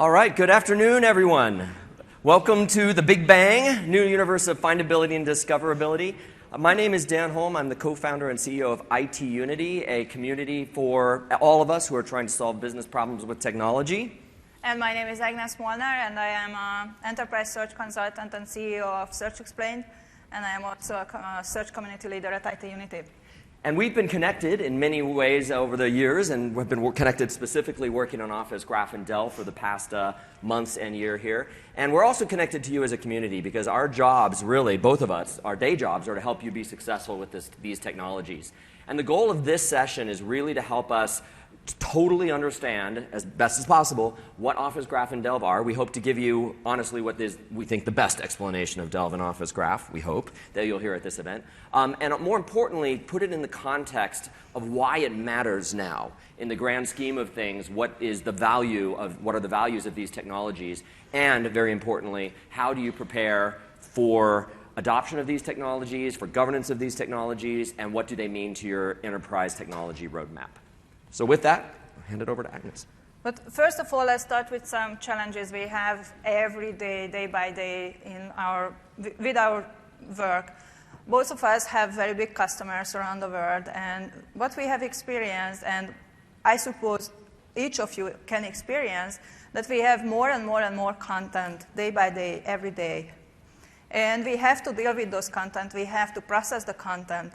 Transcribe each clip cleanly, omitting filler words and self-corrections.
All right, good afternoon, everyone. Welcome to the Big Bang, new universe of findability and discoverability. My name is Dan Holm. I'm the co-founder and CEO of IT Unity, a community for all of us who are trying to solve business problems with technology. And my name is Agnes Molnar, and I am an enterprise search consultant and CEO of Search Explained, and I am also a search community leader at IT Unity. And we've been connected in many ways over the years, and we've been connected specifically working on Office Graph and Dell for the past months and year here. And we're also connected to you as a community because our jobs, really, both of us, our day jobs, are to help you be successful with these technologies. And the goal of this session is really to help us totally understand, as best as possible, what Office Graph and Delve are. We hope to give you, honestly, what is, we think, the best explanation of Delve and Office Graph, we hope, that you'll hear at this event. And more importantly, put it in the context of why it matters now. In the grand scheme of things, what are the values of these technologies? And, very importantly, how do you prepare for adoption of these technologies, for governance of these technologies, and what do they mean to your enterprise technology roadmap? So with that, I'll hand it over to Agnes. But first of all, let's start with some challenges we have every day, day by day, with our work. Both of us have very big customers around the world, and what we have experienced, and I suppose each of you can experience, that we have more and more and more content day by day, every day. And we have to deal with those content. We have to process the content.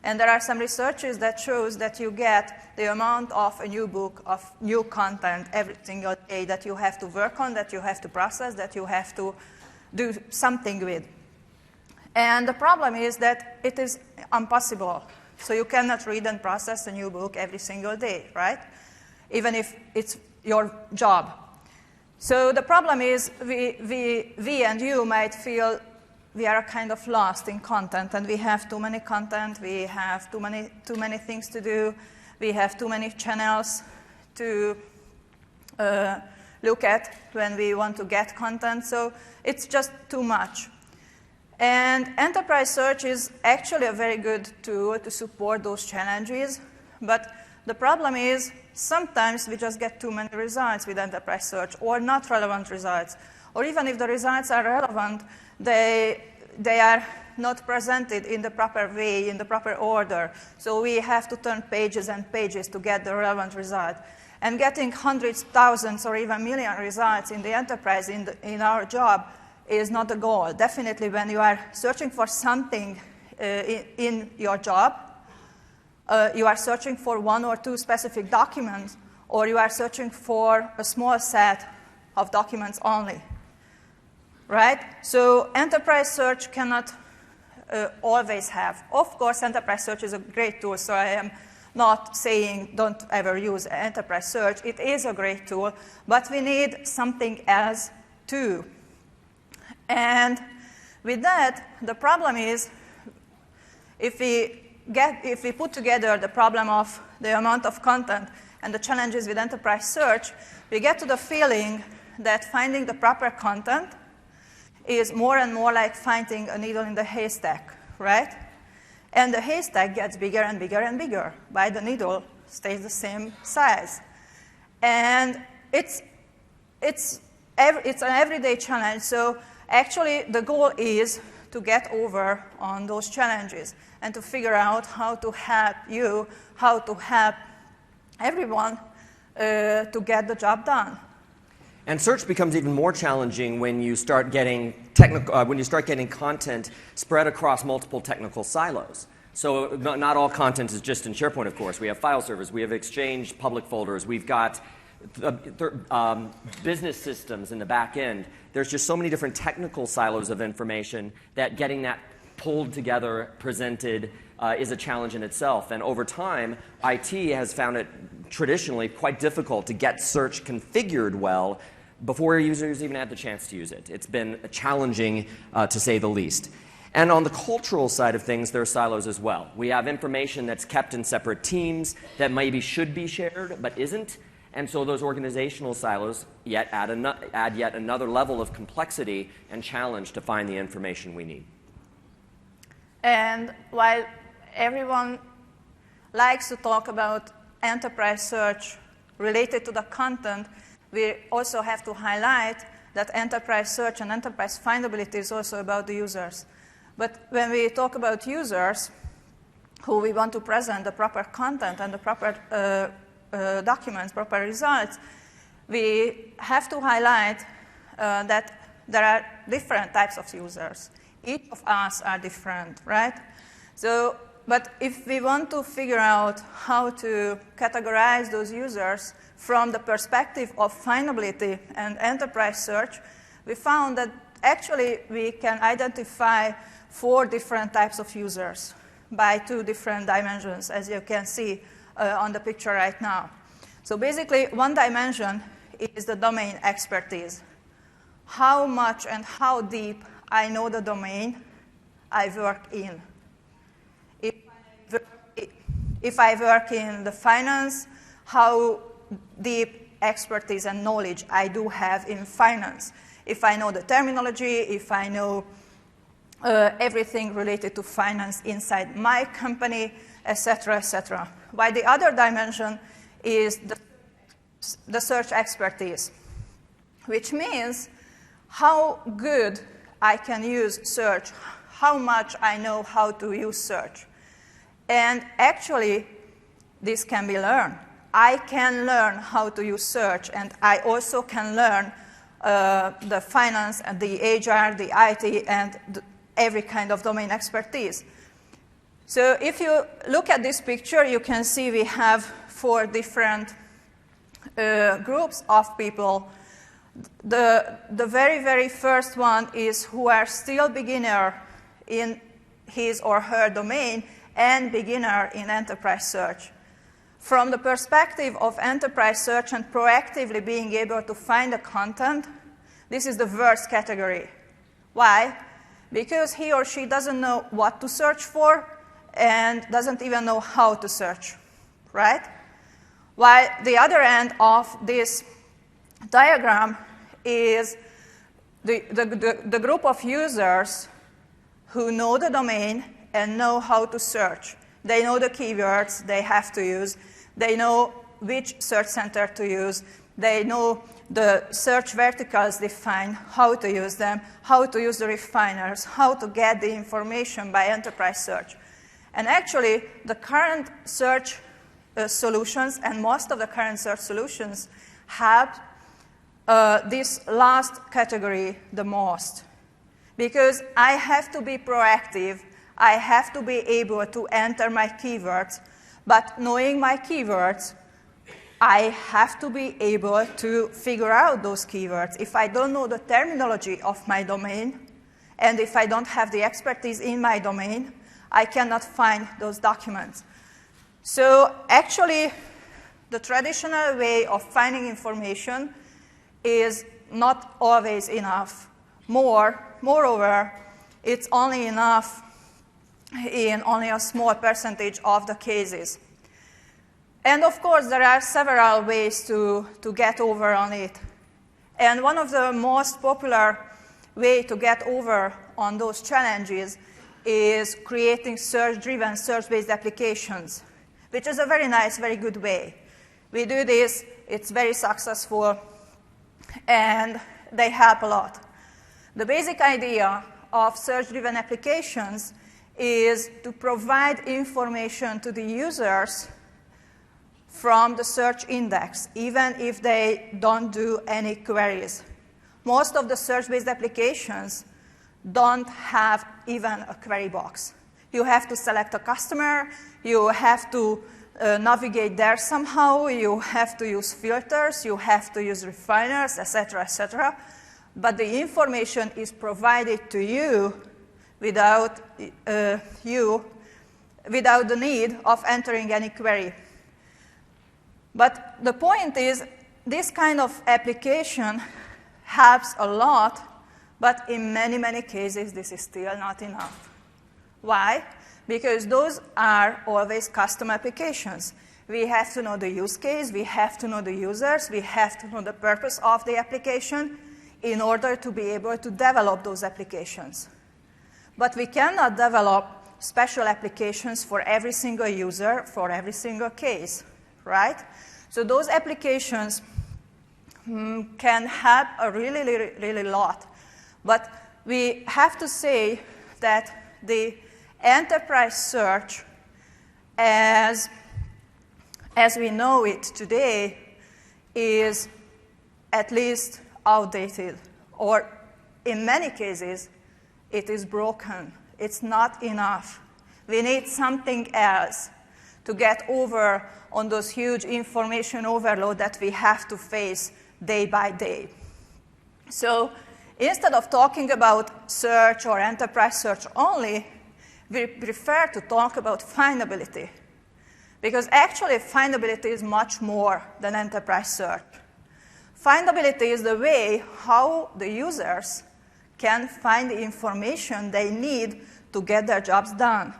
And there are some researches that shows that you get the amount of a new book, of new content every single day that you have to work on, that you have to process, that you have to do something with. And the problem is that it is impossible. So you cannot read and process a new book every single day, right? Even if it's your job. So the problem is we and you might feel we are kind of lost in content, and we have too many content, we have too many things to do, we have too many channels to look at when we want to get content, so it's just too much. And enterprise search is actually a very good tool to support those challenges, but the problem is sometimes we just get too many results with enterprise search, or not relevant results. Or even if the results are relevant, they are not presented in the proper way, in the proper order. So we have to turn pages and pages to get the relevant result. And getting hundreds, thousands, or even million results in the enterprise, in our job, is not the goal. Definitely when you are searching for something in your job, you are searching for one or two specific documents, or you are searching for a small set of documents only. Right? So enterprise search cannot always have. Of course, enterprise search is a great tool, so I am not saying don't ever use enterprise search. It is a great tool, but we need something else too. And with that, the problem is if we put together the problem of the amount of content and the challenges with enterprise search, we get to the feeling that finding the proper content is more and more like finding a needle in the haystack, right? And the haystack gets bigger and bigger and bigger, while the needle stays the same size. And it's an everyday challenge. So actually, the goal is to get over on those challenges and to figure out how to help you, how to help everyone to get the job done. And search becomes even more challenging when you start getting content spread across multiple technical silos. So not all content is just in SharePoint, of course. We have file servers, we have Exchange public folders, we've got business systems in the back end. There's just so many different technical silos of information that getting that pulled together, presented, is a challenge in itself. And over time, IT has found it traditionally quite difficult to get search configured well before users even had the chance to use it. It's been challenging, to say the least. And on the cultural side of things, there are silos as well. We have information that's kept in separate teams that maybe should be shared but isn't. And so those organizational silos add yet another level of complexity and challenge to find the information we need. And while everyone likes to talk about enterprise search related to the content, we also have to highlight that enterprise search and enterprise findability is also about the users. But when we talk about users, who we want to present the proper content and the proper documents, proper results, we have to highlight that there are different types of users. Each of us are different, right? So, but if we want to figure out how to categorize those users from the perspective of findability and enterprise search, we found that actually we can identify 4 different types of users by 2 different dimensions, as you can see on the picture right now. So basically, one dimension is the domain expertise. How much and how deep I know the domain I work in. If I work in the finance, how deep expertise and knowledge I do have in finance. If I know the terminology, if I know everything related to finance inside my company, etc., etc. While the other dimension is the search expertise, which means how good I can use search, how much I know how to use search. And actually, this can be learned. I can learn how to use search, and I also can learn the finance and the HR, the IT, and every kind of domain expertise. So if you look at this picture, you can see we have 4 different groups of people. The very, very first one is who are still beginner in his or her domain and beginner in enterprise search. From the perspective of enterprise search and proactively being able to find the content, this is the worst category. Why? Because he or she doesn't know what to search for and doesn't even know how to search, right? While the other end of this diagram is the group of users who know the domain and know how to search. They know the keywords they have to use. They know which search center to use. They know the search verticals defined, how to use them, how to use the refiners, how to get the information by enterprise search. And actually, the current search solutions, and most of the current search solutions, have this last category the most. Because I have to be proactive, I have to be able to enter my keywords, but knowing my keywords, I have to be able to figure out those keywords. If I don't know the terminology of my domain, and if I don't have the expertise in my domain, I cannot find those documents. So actually, the traditional way of finding information is not always enough. Moreover, it's only enough in only a small percentage of the cases. And of course, there are several ways to get over on it. And one of the most popular ways to get over on those challenges is creating search-driven, search-based applications, which is a very nice, very good way. We do this, it's very successful, and they help a lot. The basic idea of search-driven applications is to provide information to the users from the search index, even if they don't do any queries. Most of the search-based applications don't have even a query box. You have to select a customer, you have to navigate there somehow, you have to use filters, you have to use refiners, etc., etc. But the information is provided to you without the need of entering any query. But the point is, this kind of application helps a lot, but in many, many cases, this is still not enough. Why? Because those are always custom applications. We have to know the use case, we have to know the users, we have to know the purpose of the application in order to be able to develop those applications. But we cannot develop special applications for every single user, for every single case, right? So those applications can help a really lot. But we have to say that the enterprise search, as we know it today, is at least outdated, or in many cases, it is broken. It's not enough. We need something else to get over on those huge information overload that we have to face day by day. So instead of talking about search or enterprise search only, we prefer to talk about findability. Because actually, findability is much more than enterprise search. Findability is the way how the users can find the information they need to get their jobs done.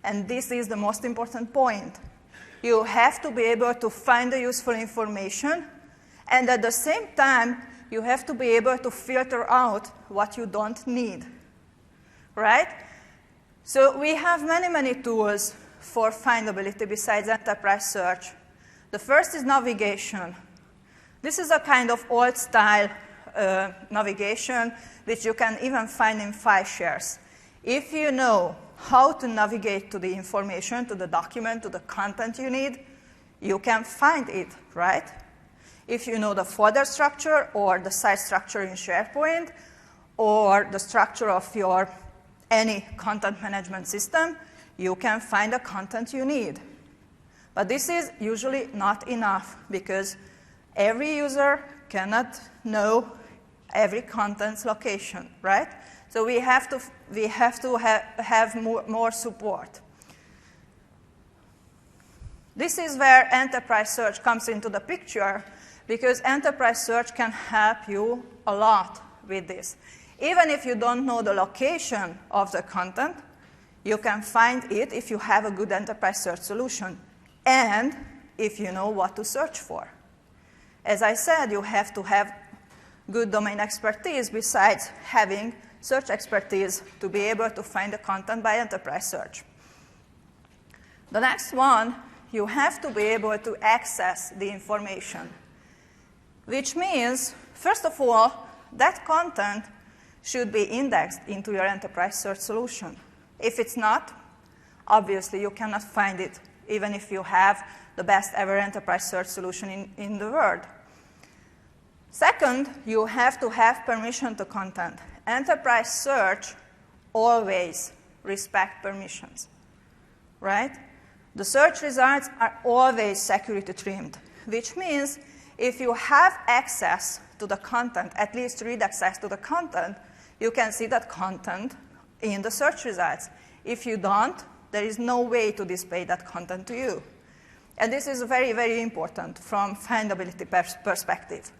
And this is the most important point. You have to be able to find the useful information, and at the same time, you have to be able to filter out what you don't need, right? So we have many tools for findability besides enterprise search. The first is navigation. This is a kind of old-style navigation, which you can even find in file shares. If you know how to navigate to the information, to the document, to the content you need, you can find it, right? If you know the folder structure or the site structure in SharePoint or the structure of your any content management system, you can find the content you need. But this is usually not enough because every user cannot know every content's location, right? So we have to have more support. This is where enterprise search comes into the picture, because enterprise search can help you a lot with this. Even if you don't know the location of the content, you can find it if you have a good enterprise search solution and if you know what to search for. As I said, you have to have good domain expertise besides having search expertise to be able to find the content by enterprise search. The next one, you have to be able to access the information, which means, first of all, that content should be indexed into your enterprise search solution. If it's not, obviously you cannot find it, even if you have the best ever enterprise search solution in the world. Second, you have to have permission to content. Enterprise search always respect permissions, right? The search results are always security trimmed, which means if you have access to the content, at least read access to the content, you can see that content in the search results. If you don't, there is no way to display that content to you. And this is very important from findability perspective.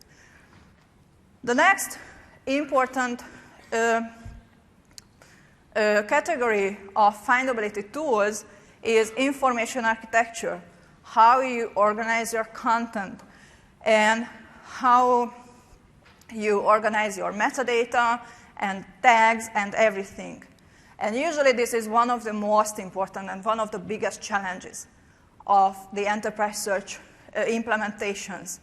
The next important category of findability tools is information architecture, how you organize your content and how you organize your metadata and tags and everything. And usually this is one of the most important and one of the biggest challenges of the enterprise search implementations,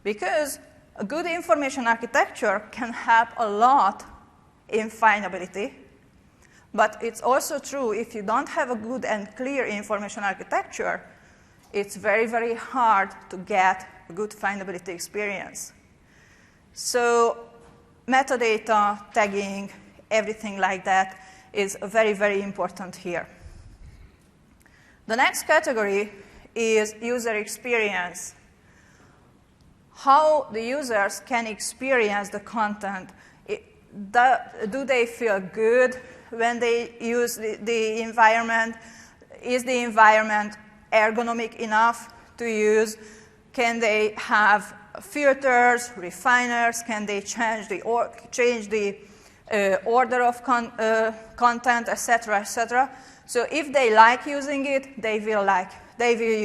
because a good information architecture can help a lot in findability, but it's also true if you don't have a good and clear information architecture, it's very hard to get a good findability experience. So metadata, tagging, everything like that is very important here. The next category is user experience. How the users can experience the content. Do they feel good when they use the environment? Is the environment ergonomic enough to use? Can they have filters, refiners? Can they change the order of content, etc. So if they like using it, they will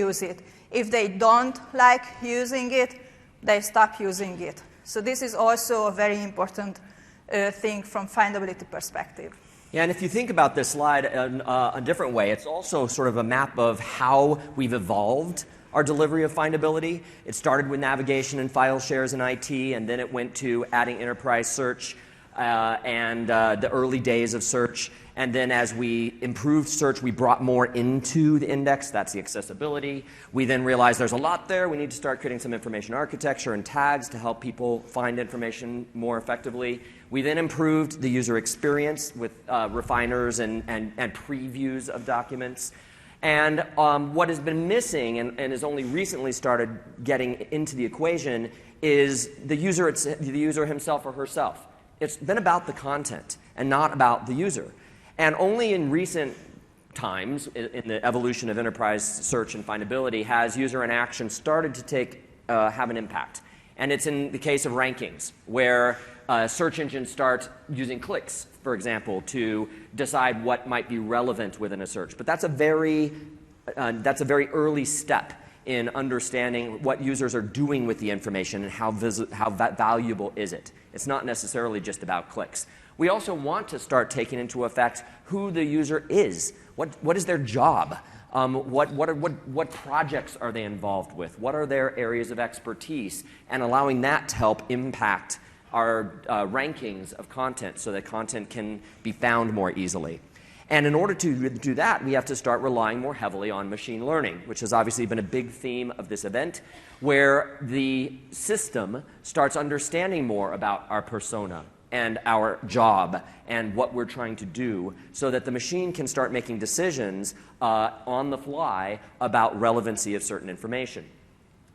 use it. If they don't like using it, they stop using it. So this is also a very important thing from findability perspective. Yeah, and if you think about this slide in a different way, it's also sort of a map of how we've evolved our delivery of findability. It started with navigation and file shares in IT, and then it went to adding enterprise search and the early days of search. And then as we improved search, we brought more into the index. That's the accessibility. We then realized there's a lot there. We need to start creating some information architecture and tags to help people find information more effectively. We then improved the user experience with refiners and previews of documents. And what has been missing and has only recently started getting into the equation is the user himself or herself. It's been about the content and not about the user. And only in recent times, in the evolution of enterprise search and findability, has user interaction started to have an impact. And it's in the case of rankings, where search engines start using clicks, for example, to decide what might be relevant within a search. But that's a very early step in understanding what users are doing with the information and how valuable is it. It's not necessarily just about clicks. We also want to start taking into effect who the user is. What is their job? What projects are they involved with? What are their areas of expertise? And allowing that to help impact our rankings of content so that content can be found more easily. And in order to do that, we have to start relying more heavily on machine learning, which has obviously been a big theme of this event, where the system starts understanding more about our persona and our job and what we're trying to do so that the machine can start making decisions on the fly about relevancy of certain information.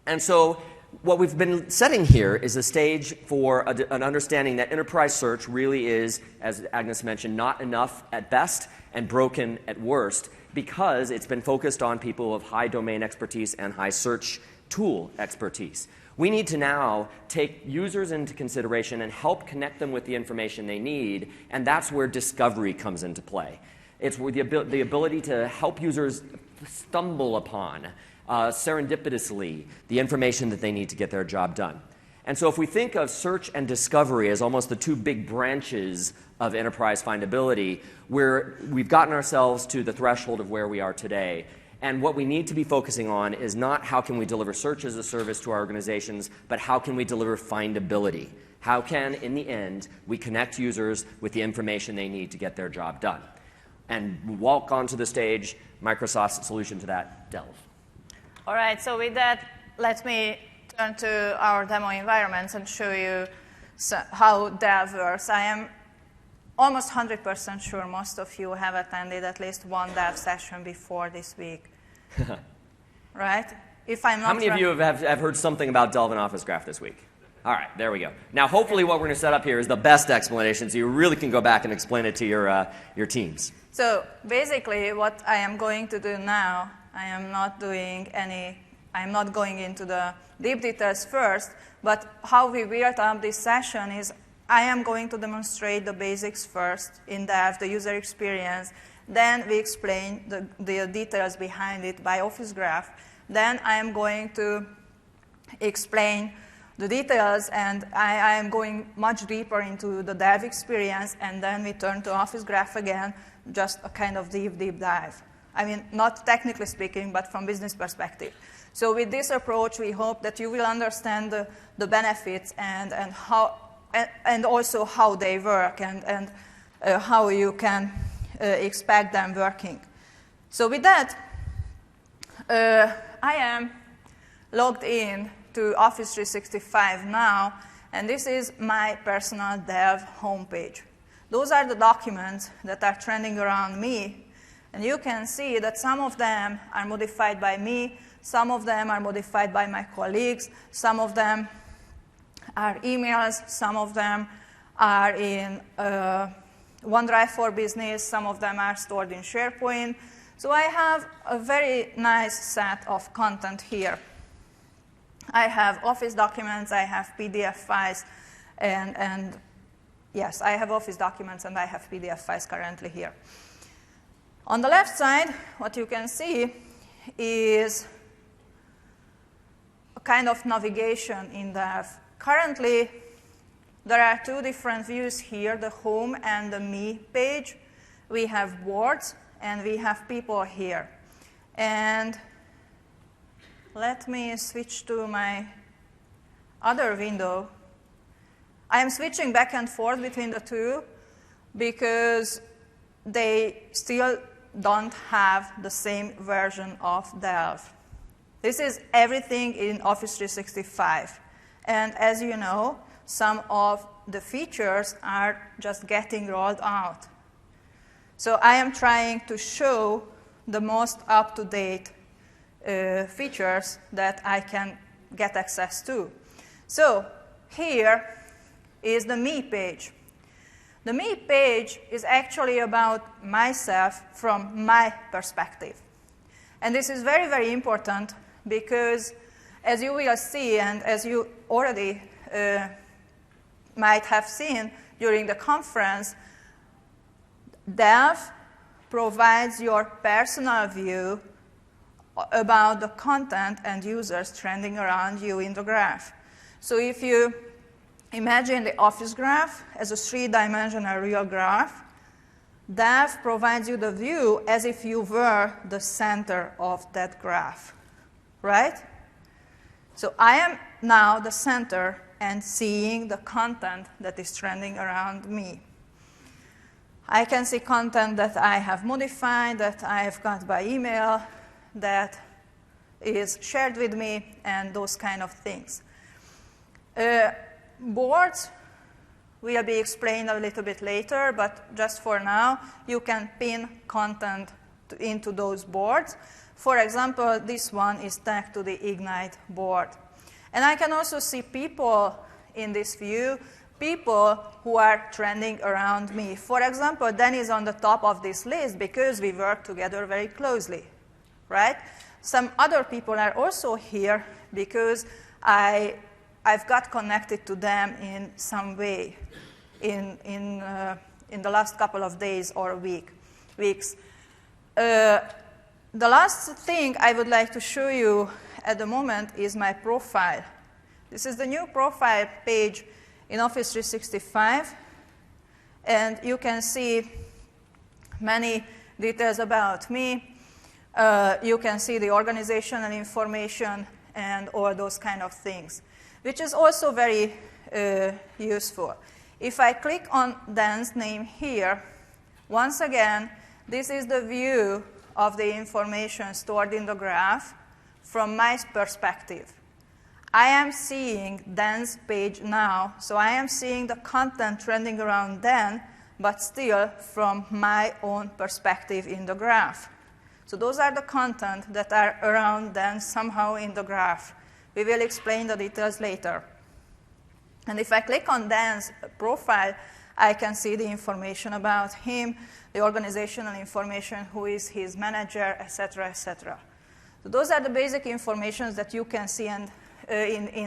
And so what we've been setting here is a stage for an understanding that enterprise search really is, as Agnes mentioned, not enough at best and broken at worst because it's been focused on people of high domain expertise and high search tool expertise. We need to now take users into consideration and help connect them with the information they need, and that's where discovery comes into play. It's the ability to help users stumble upon serendipitously the information that they need to get their job done. And so if we think of search and discovery as almost the two big branches of enterprise findability, we've gotten ourselves to the threshold of where we are today. And what we need to be focusing on is not how can we deliver search as a service to our organizations, but how can we deliver findability? How can, in the end, we connect users with the information they need to get their job done? And walk onto the stage, Microsoft's solution to that, Delve. All right, so with that, let me turn to our demo environments and show you how Delve works. I am almost 100% sure most of you have attended at least one Delve session before this week. Right? If I'm not How many of you have heard something about Delve and Office Graph this week? All right, there we go. Now, hopefully what we're going to set up here is the best explanation, so you really can go back and explain it to your teams. So basically, what I am going to do now, I'm not going into the deep details first, but how we built up this session is I am going to demonstrate the basics first in Delve, the user experience. Then we explain the details behind it by Office Graph. Then I am going to explain the details, and I am going much deeper into the Delve experience, and then we turn to Office Graph again, just a kind of deep dive. I mean, not technically speaking, but from business perspective. So with this approach, we hope that you will understand the benefits and also how they work and how you can expect them working. So with that, I am logged in to Office 365 now, and this is my personal Delve homepage. Those are the documents that are trending around me. And you can see that some of them are modified by me, some of them are modified by my colleagues, some of them are emails, some of them are in OneDrive for Business, some of them are stored in SharePoint. So I have a very nice set of content here. I have Office documents, I have PDF files, and yes, I have Office documents and I have PDF files currently here. On the left side, what you can see is a kind of navigation in Delve. Currently, there are two different views here, the Home and the Me page. We have boards, and we have people here. And let me switch to my other window. I am switching back and forth between the two because they still don't have the same version of Delve. This is everything in Office 365. And as you know, some of the features are just getting rolled out. So I am trying to show the most up-to-date features that I can get access to. So here is the Me page. The Me page is actually about myself from my perspective. And this is very, very important because, as you will see, and as you already might have seen during the conference, Delve provides your personal view about the content and users trending around you in the graph. So if you imagine the Office graph as a three-dimensional real graph, Delve provides you the view as if you were the center of that graph, right? So I am now the center and seeing the content that is trending around me. I can see content that I have modified, that I have got by email, that is shared with me, and those kind of things. Boards will be explained a little bit later, but just for now, you can pin content into those boards. For example, this one is tagged to the Ignite board. And I can also see people in this view, people who are trending around me. For example, Dan is on the top of this list because we work together very closely, right? Some other people are also here because I've got connected to them in some way in the last couple of days or weeks. The last thing I would like to show you at the moment is my profile. This is the new profile page in Office 365. And you can see many details about me. You can see the organizational information and all those kind of things, which is also very useful. If I click on Dan's name here, once again, this is the view of the information stored in the graph from my perspective. I am seeing Dan's page now, so I am seeing the content trending around Dan, but still from my own perspective in the graph. So those are the content that are around Dan somehow in the graph. We will explain the details later. And if I click on Dan's profile, I can see the information about him, the organizational information, who is his manager, etc., etc. So those are the basic informations that you can see in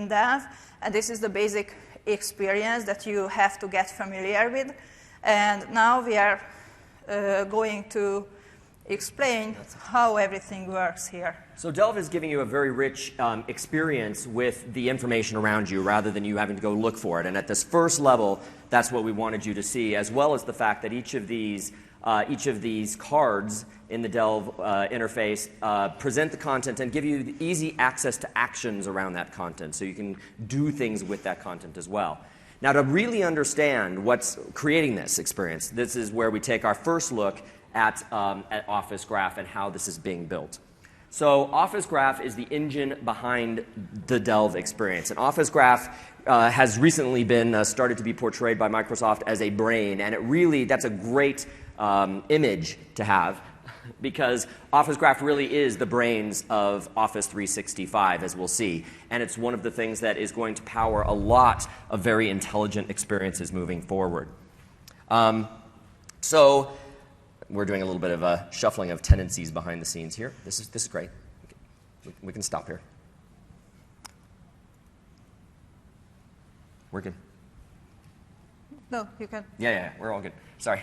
Delve, and this is the basic experience that you have to get familiar with. And now we are going to explain how everything works here. So Delve is giving you a very rich experience with the information around you rather than you having to go look for it. And at this first level, that's what we wanted you to see, as well as the fact that each of these cards in the Delve interface present the content and give you easy access to actions around that content, so you can do things with that content as well. Now, to really understand what's creating this experience, this is where we take our first look at Office Graph and how this is being built. So Office Graph is the engine behind the Delve experience. And Office Graph has recently been started to be portrayed by Microsoft as a brain, and that's a great image to have, because Office Graph really is the brains of Office 365, as we'll see. And it's one of the things that is going to power a lot of very intelligent experiences moving forward. So we're doing a little bit of a shuffling of tendencies behind the scenes here. This is great. We can stop here. We're good. No, you can. Yeah, we're all good. Sorry.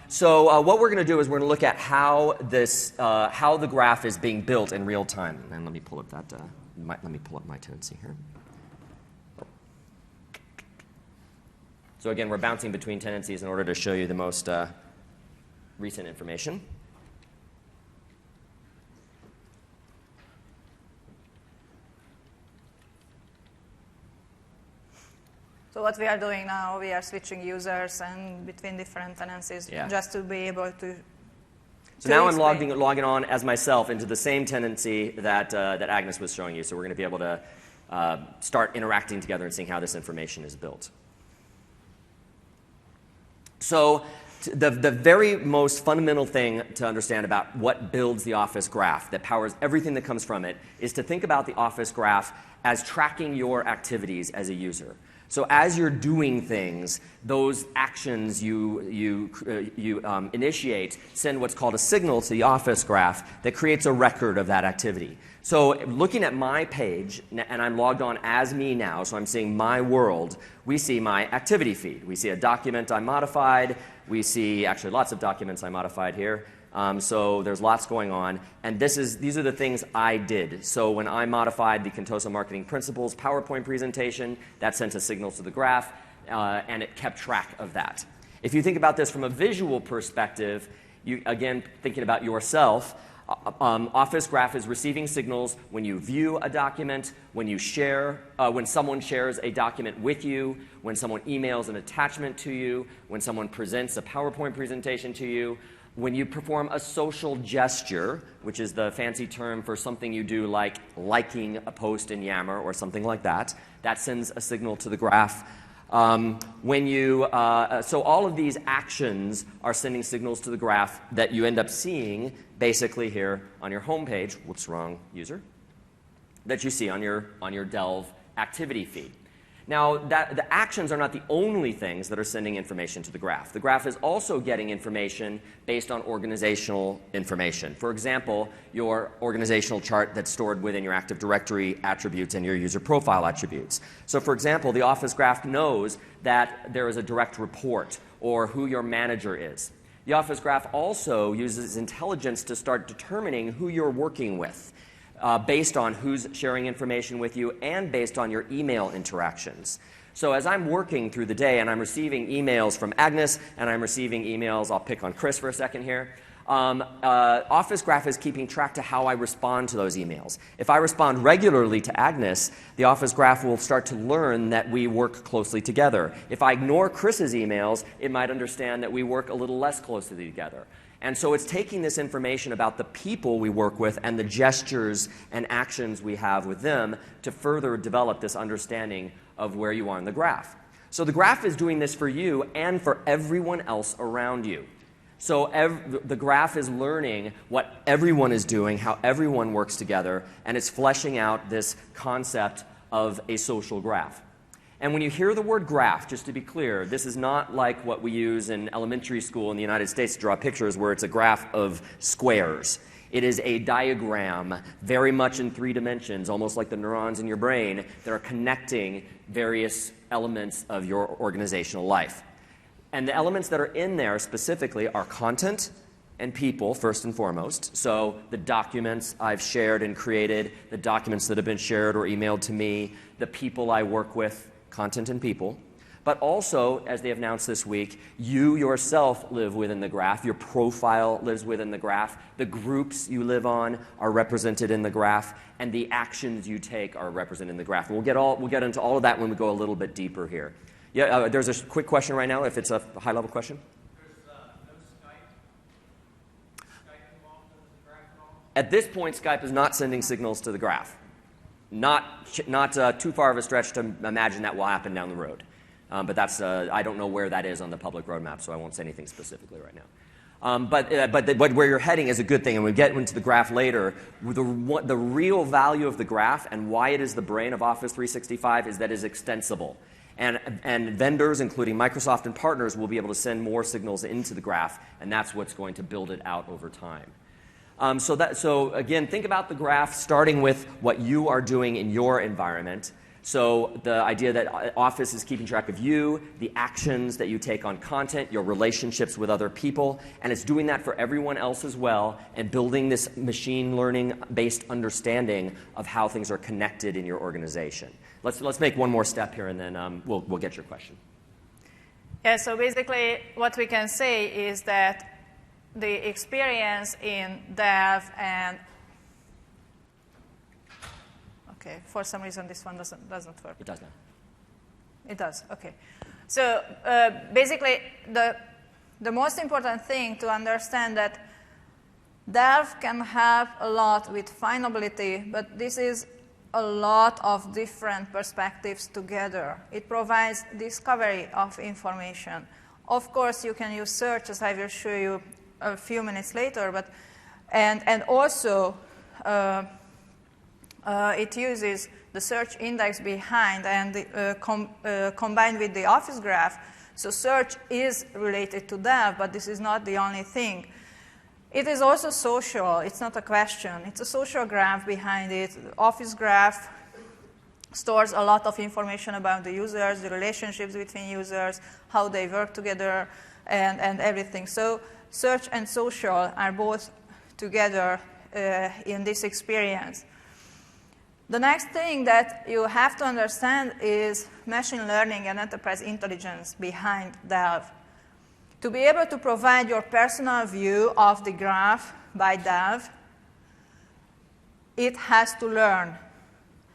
So what we're going to do is we're going to look at how the graph is being built in real time. And let me pull up my tendency here. So again, we're bouncing between tendencies in order to show you the most recent information. what we are doing now, we are switching users and between different tenancies just to be able to. So now I'm logging on as myself into the same tenancy that Agnes was showing you. So we're going to be able to start interacting together and seeing how this information is built. So the very most fundamental thing to understand about what builds the Office graph, that powers everything that comes from it, is to think about the Office graph as tracking your activities as a user. So as you're doing things, those actions you initiate send what's called a signal to the Office graph that creates a record of that activity. So looking at my page, and I'm logged on as me now, so I'm seeing my world, we see my activity feed. We see a document I modified. We see actually lots of documents I modified here. So there's lots going on. And these are the things I did. So when I modified the Contoso Marketing Principles PowerPoint presentation, that sent a signal to the graph, and it kept track of that. If you think about this from a visual perspective, again, thinking about yourself, Office graph is receiving signals when you view a document, when you share, when someone shares a document with you, when someone emails an attachment to you, when someone presents a PowerPoint presentation to you, when you perform a social gesture, which is the fancy term for something you do like liking a post in Yammer or something like that, that sends a signal to the graph. So all of these actions are sending signals to the graph that you end up seeing basically here on your home page. Whoops, wrong user. That you see on your Delve activity feed. Now, the actions are not the only things that are sending information to the graph. The graph is also getting information based on organizational information. For example, your organizational chart that's stored within your Active Directory attributes and your user profile attributes. So, for example, the Office graph knows that there is a direct report or who your manager is. The Office graph also uses intelligence to start determining who you're working with. Based on who's sharing information with you and based on your email interactions. So as I'm working through the day and I'm receiving emails from Agnes and I'm receiving emails, I'll pick on Chris for a second here, Office graph is keeping track to how I respond to those emails. If I respond regularly to Agnes, the Office graph will start to learn that we work closely together. If I ignore Chris's emails, it might understand that we work a little less closely together. And so it's taking this information about the people we work with and the gestures and actions we have with them to further develop this understanding of where you are in the graph. So the graph is doing this for you and for everyone else around you. So the graph is learning what everyone is doing, how everyone works together, and it's fleshing out this concept of a social graph. And when you hear the word graph, just to be clear, this is not like what we use in elementary school in the United States to draw pictures where it's a graph of squares. It is a diagram, very much in 3 dimensions, almost like the neurons in your brain, that are connecting various elements of your organizational life. And the elements that are in there specifically are content and people, first and foremost. So the documents I've shared and created, the documents that have been shared or emailed to me, the people I work with, content and people, but also, as they have announced this week, you yourself live within the graph. Your profile lives within the graph. The groups you live on are represented in the graph, and the actions you take are represented in the graph. And we'll get into all of that when we go a little bit deeper here. Yeah, there's a quick question right now, if it's a high-level question. There's no Skype involved in the graph at all? At this point, Skype is not sending signals to the graph. Not too far of a stretch to imagine that will happen down the road. But that's I don't know where that is on the public roadmap, so I won't say anything specifically right now. But where you're heading is a good thing, and we'll get into the graph later. The real value of the graph and why it is the brain of Office 365 is that it is extensible. And vendors, including Microsoft and partners, will be able to send more signals into the graph, and that's what's going to build it out over time. So again, think about the graph starting with what you are doing in your environment. So the idea that Office is keeping track of you, the actions that you take on content, your relationships with other people, and it's doing that for everyone else as well, and building this machine learning-based understanding of how things are connected in your organization. Let's make one more step here, and then we'll get your question. Yeah, so basically what we can say is that the experience in Delve and okay, for some reason this one doesn't work. It does now. It does, OK. So basically, the most important thing to understand that Delve can help a lot with findability, but this is a lot of different perspectives together. It provides discovery of information. Of course, you can use search, as I will show you a few minutes later, but and also it uses the search index behind and combined with the Office graph. So search is related to Delve, but this is not the only thing. It is also social. It's not a question. It's a social graph behind it. The Office graph stores a lot of information about the users, the relationships between users, how they work together, and everything. So search and social are both together in this experience. The next thing that you have to understand is machine learning and enterprise intelligence behind Delve. To be able to provide your personal view of the graph by Delve, it has to learn.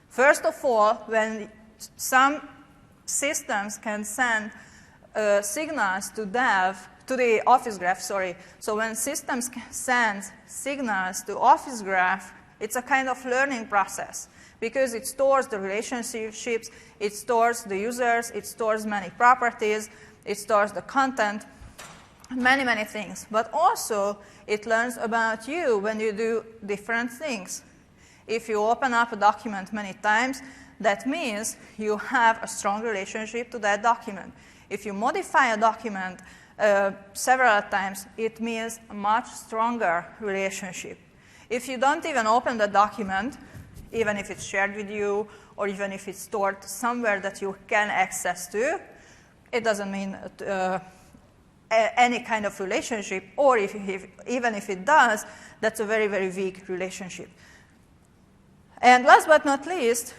First of all, when some systems can send signals to Delve, to the Office graph, sorry. So when systems send signals to Office graph, it's a kind of learning process because it stores the relationships, it stores the users, it stores many properties, it stores the content, many, many things. But also, it learns about you when you do different things. If you open up a document many times, that means you have a strong relationship to that document. If you modify a document several times, it means a much stronger relationship. If you don't even open the document, even if it's shared with you, or even if it's stored somewhere that you can access to, it doesn't mean any kind of relationship, or even if it does, that's a very, very weak relationship. And last but not least,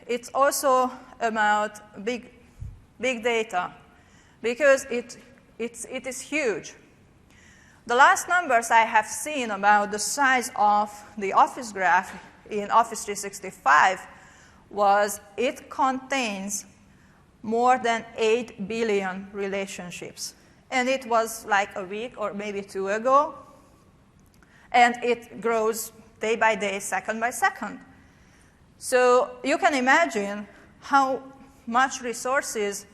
it's also about big data, because it is huge. The last numbers I have seen about the size of the Office graph in Office 365 was it contains more than 8 billion relationships. And it was like a week or maybe 2 ago. And it grows day by day, second by second. So you can imagine how much resources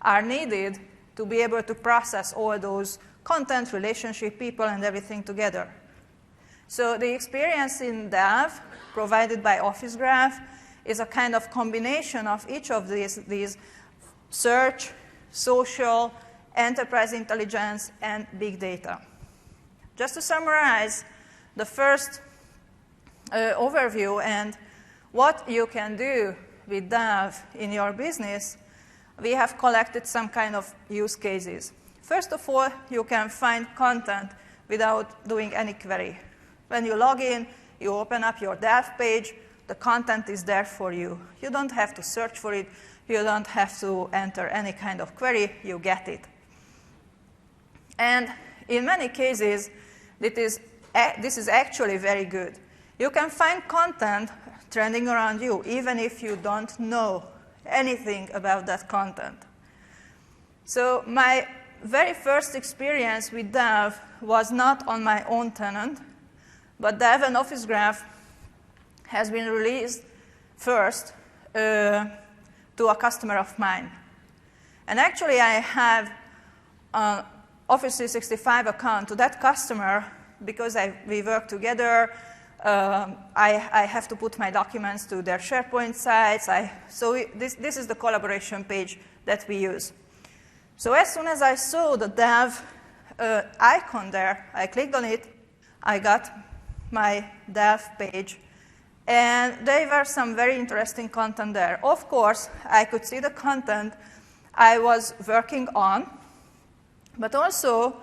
are needed to be able to process all those content, relationship, people, and everything together. So the experience in Delve, provided by Office Graph, is a kind of combination of each of these search, social, enterprise intelligence, and big data. Just to summarize the first overview and what you can do with Delve in your business, we have collected some kind of use cases. First of all, you can find content without doing any query. When you log in, you open up your Delve page, the content is there for you. You don't have to search for it. You don't have to enter any kind of query. You get it. And in many cases, this is actually very good. You can find content trending around you, even if you don't know anything about that content. So my very first experience with Delve was not on my own tenant, but Delve and Office Graph has been released first to a customer of mine. And actually, I have an Office 365 account to that customer because we work together. I have to put my documents to their SharePoint sites. So this is the collaboration page that we use. So as soon as I saw the Delve icon there, I clicked on it. I got my Delve page. And there were some very interesting content there. Of course, I could see the content I was working on. But also,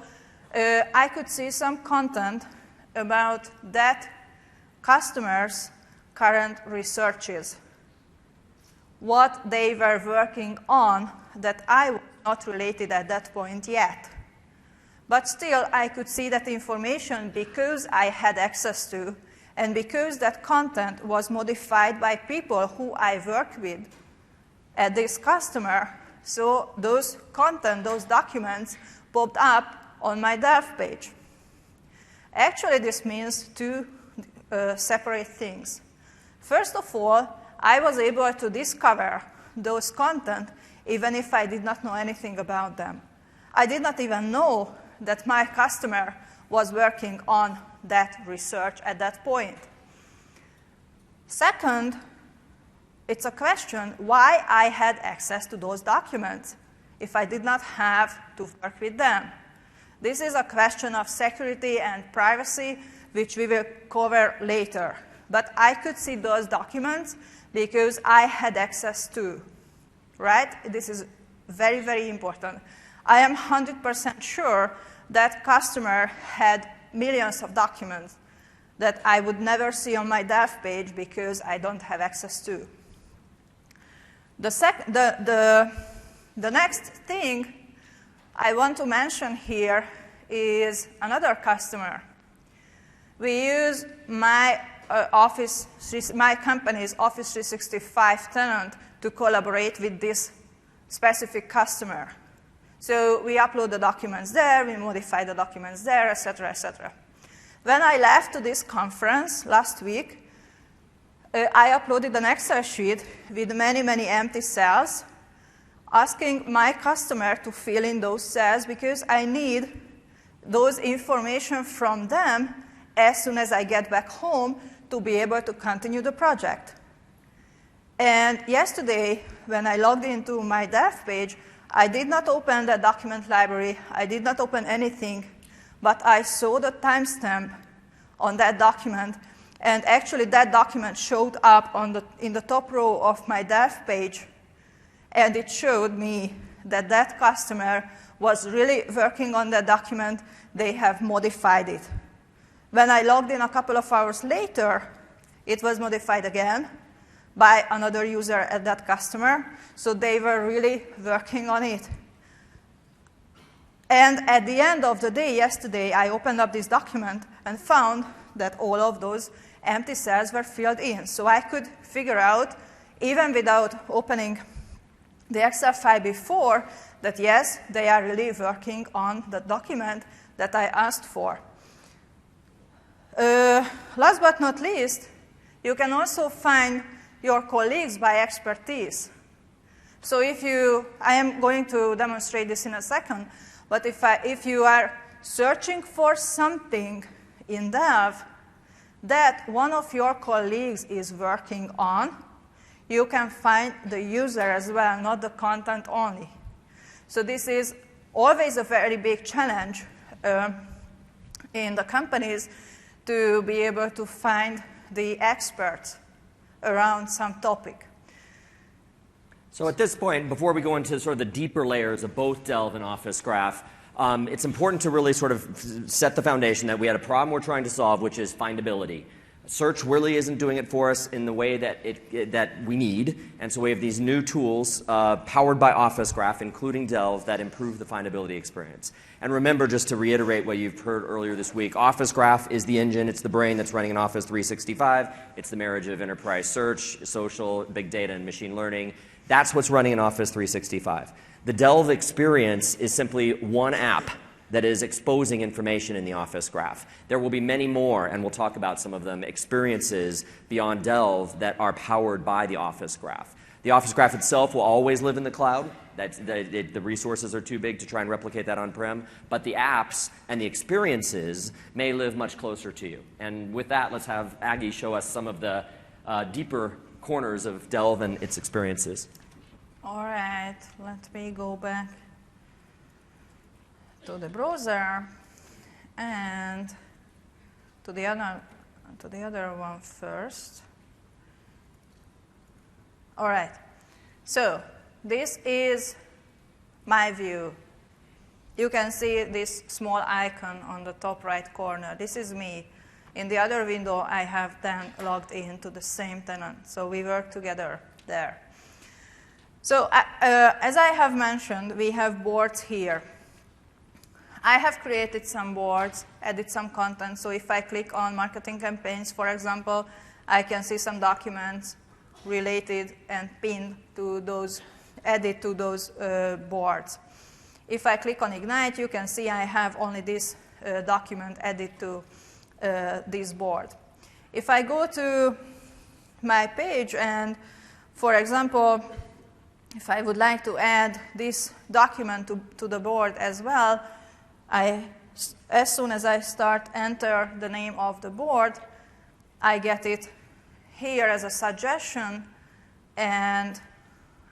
I could see some content about that customer's current researches, what they were working on that I was not related at that point yet. But still, I could see that information because I had access to, and because that content was modified by people who I work with at this customer, So those content, those documents, popped up on my dev page. Actually, this means two separate things. First of all, I was able to discover those content even if I did not know anything about them. I did not even know that my customer was working on that research at that point. Second, it's a question why I had access to those documents if I did not have to work with them. This is a question of security and privacy, which we will cover later. But I could see those documents because I had access to, right? This is very, very important. I am 100% sure that customer had millions of documents that I would never see on my dev page because I don't have access to. The next thing I want to mention here is another customer. We use my company's Office 365 tenant to collaborate with this specific customer. So we upload the documents there, we modify the documents there, etc., etc. When I left to this conference last week, I uploaded an Excel sheet with many, many empty cells, asking my customer to fill in those cells because I need those information from them as soon as I get back home to be able to continue the project. And yesterday, when I logged into my dev page, I did not open the document library. I did not open anything, but I saw the timestamp on that document. And actually, that document showed up in the top row of my dev page. And it showed me that that customer was really working on that document. They have modified it. When I logged in a couple of hours later, it was modified again by another user at that customer. So they were really working on it. And at the end of the day, yesterday, I opened up this document and found that all of those empty cells were filled in. So I could figure out, even without opening the Excel file before, that yes, they are really working on the document that I asked for. Last but not least, you can also find your colleagues by expertise. So I am going to demonstrate this in a second, but if you are searching for something in Dev that one of your colleagues is working on, you can find the user as well, not the content only. So this is always a very big challenge in the companies to be able to find the experts around some topic. So at this point, before we go into sort of the deeper layers of both Delve and Office Graph, it's important to really sort of set the foundation that we had a problem we're trying to solve, which is findability. Search really isn't doing it for us in the way that we need, and so we have these new tools powered by Office Graph, including Delve, that improve the findability experience. And remember, just to reiterate what you've heard earlier this week, Office Graph is the engine, it's the brain that's running in Office 365. It's the marriage of enterprise search, social, big data, and machine learning. That's what's running in Office 365. The Delve experience is simply one app that is exposing information in the Office Graph. There will be many more, and we'll talk about some of them, experiences beyond Delve that are powered by the Office Graph. The Office Graph itself will always live in the cloud. The resources are too big to try and replicate that on-prem, but the apps and the experiences may live much closer to you. And with that, let's have Aggie show us some of the deeper corners of Delve and its experiences. All right, let me go back to the browser and to the other one first. All right, so this is my view. You can see this small icon on the top right corner. This is me. In the other window, I have then logged into the same tenant. So we work together there. So as I have mentioned, we have boards here. I have created some boards, added some content. So if I click on marketing campaigns, for example, I can see some documents related and pinned to those added to those boards. If I click on Ignite, you can see I have only this document added to this board. If I go to my page and, for example, if I would like to add this document to the board as well, as soon as I start enter the name of the board, I get it here as a suggestion, and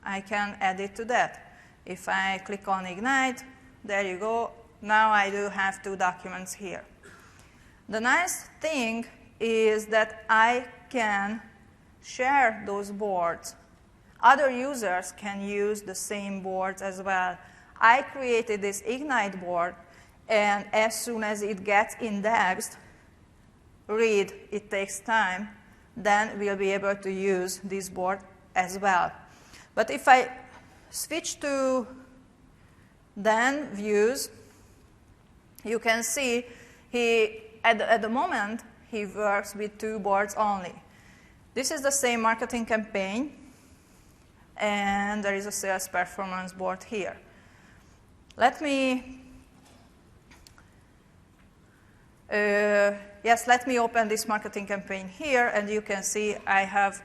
I can add it to that. If I click on Ignite, there you go. Now I do have 2 documents here. The nice thing is that I can share those boards. Other users can use the same boards as well. I created this Ignite board, and as soon as it gets indexed, read, it takes time, then we'll be able to use this board as well. But if I switch to then views, you can see at the moment he works with 2 boards only. This is the same marketing campaign, and there is a sales performance board here. Let me open this marketing campaign here, and you can see I have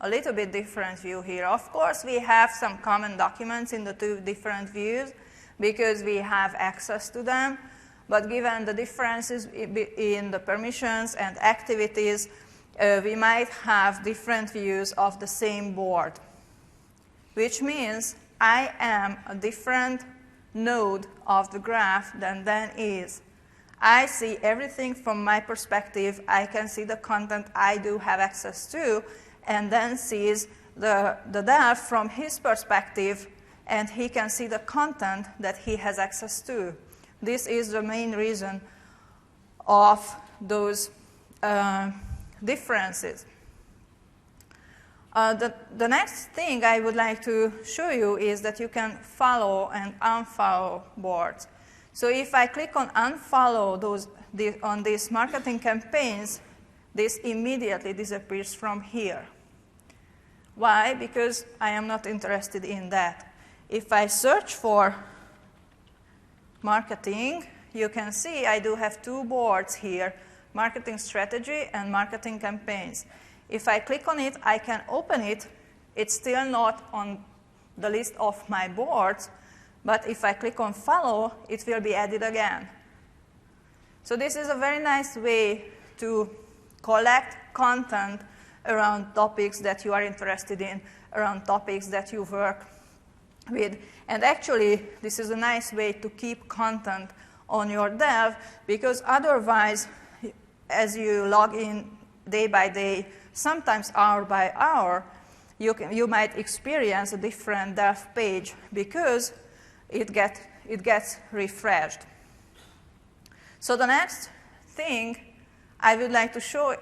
a little bit different view here. Of course, we have some common documents in the 2 different views because we have access to them, but given the differences in the permissions and activities, we might have different views of the same board, which means I am a different node of the graph than Dan is. I see everything from my perspective. I can see the content I do have access to, and then sees the dev from his perspective, and he can see the content that he has access to. This is the main reason of those differences. The next thing I would like to show you is that you can follow and unfollow boards. So if I click on unfollow on these marketing campaigns, this immediately disappears from here. Why? Because I am not interested in that. If I search for marketing, you can see I do have 2 boards here, marketing strategy and marketing campaigns. If I click on it, I can open it. It's still not on the list of my boards, but if I click on follow, it will be added again. So this is a very nice way to collect content around topics that you are interested in, around topics that you work with. And actually, this is a nice way to keep content on your dev, because otherwise, as you log in day by day, sometimes hour by hour, you might experience a different dev page because it gets refreshed. So the next thing I would like to show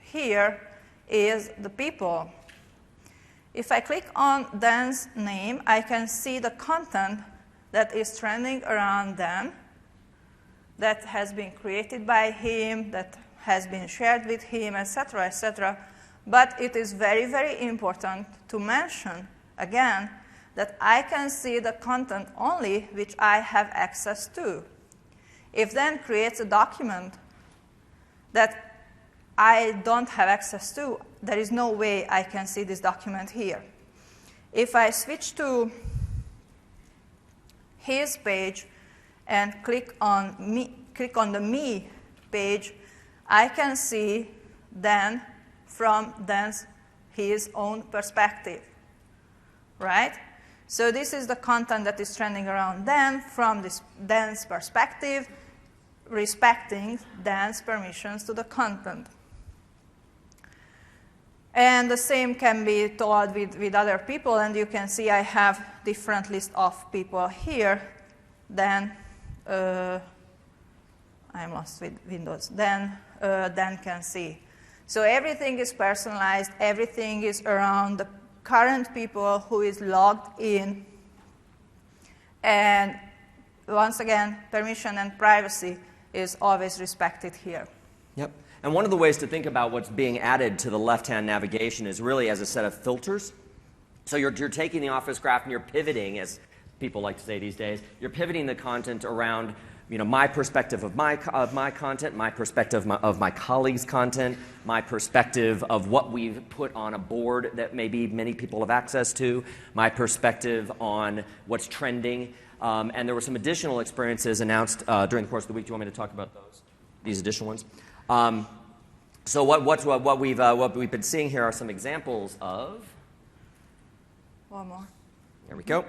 here is the people. If I click on Dan's name, I can see the content that is trending around Dan, that has been created by him, that has been shared with him, etc., etc. But it is very, very important to mention, again, that I can see the content only which I have access to. If Dan creates a document that I don't have access to, there is no way I can see this document here. If I switch to his page and click on the Me page, I can see Dan from his own perspective, right? So this is the content that is trending around Dan from Dan's perspective, respecting Dan's permissions to the content. And the same can be told with other people, and you can see I have different list of people here than, I'm lost with Windows, than can see. So everything is personalized, everything is around the current people who is logged in, and once again, permission and privacy is always respected here. Yep. And one of the ways to think about what's being added to the left-hand navigation is really as a set of filters. So you're taking the Office graph and you're pivoting, as people like to say these days, you're pivoting the content around my perspective of my content, my perspective of my colleagues' content, my perspective of what we've put on a board that maybe many people have access to, my perspective on what's trending. And there were some additional experiences announced during the course of the week. Do you want me to talk about those? These additional ones? So what we've been seeing here are some examples of. One more. There we go.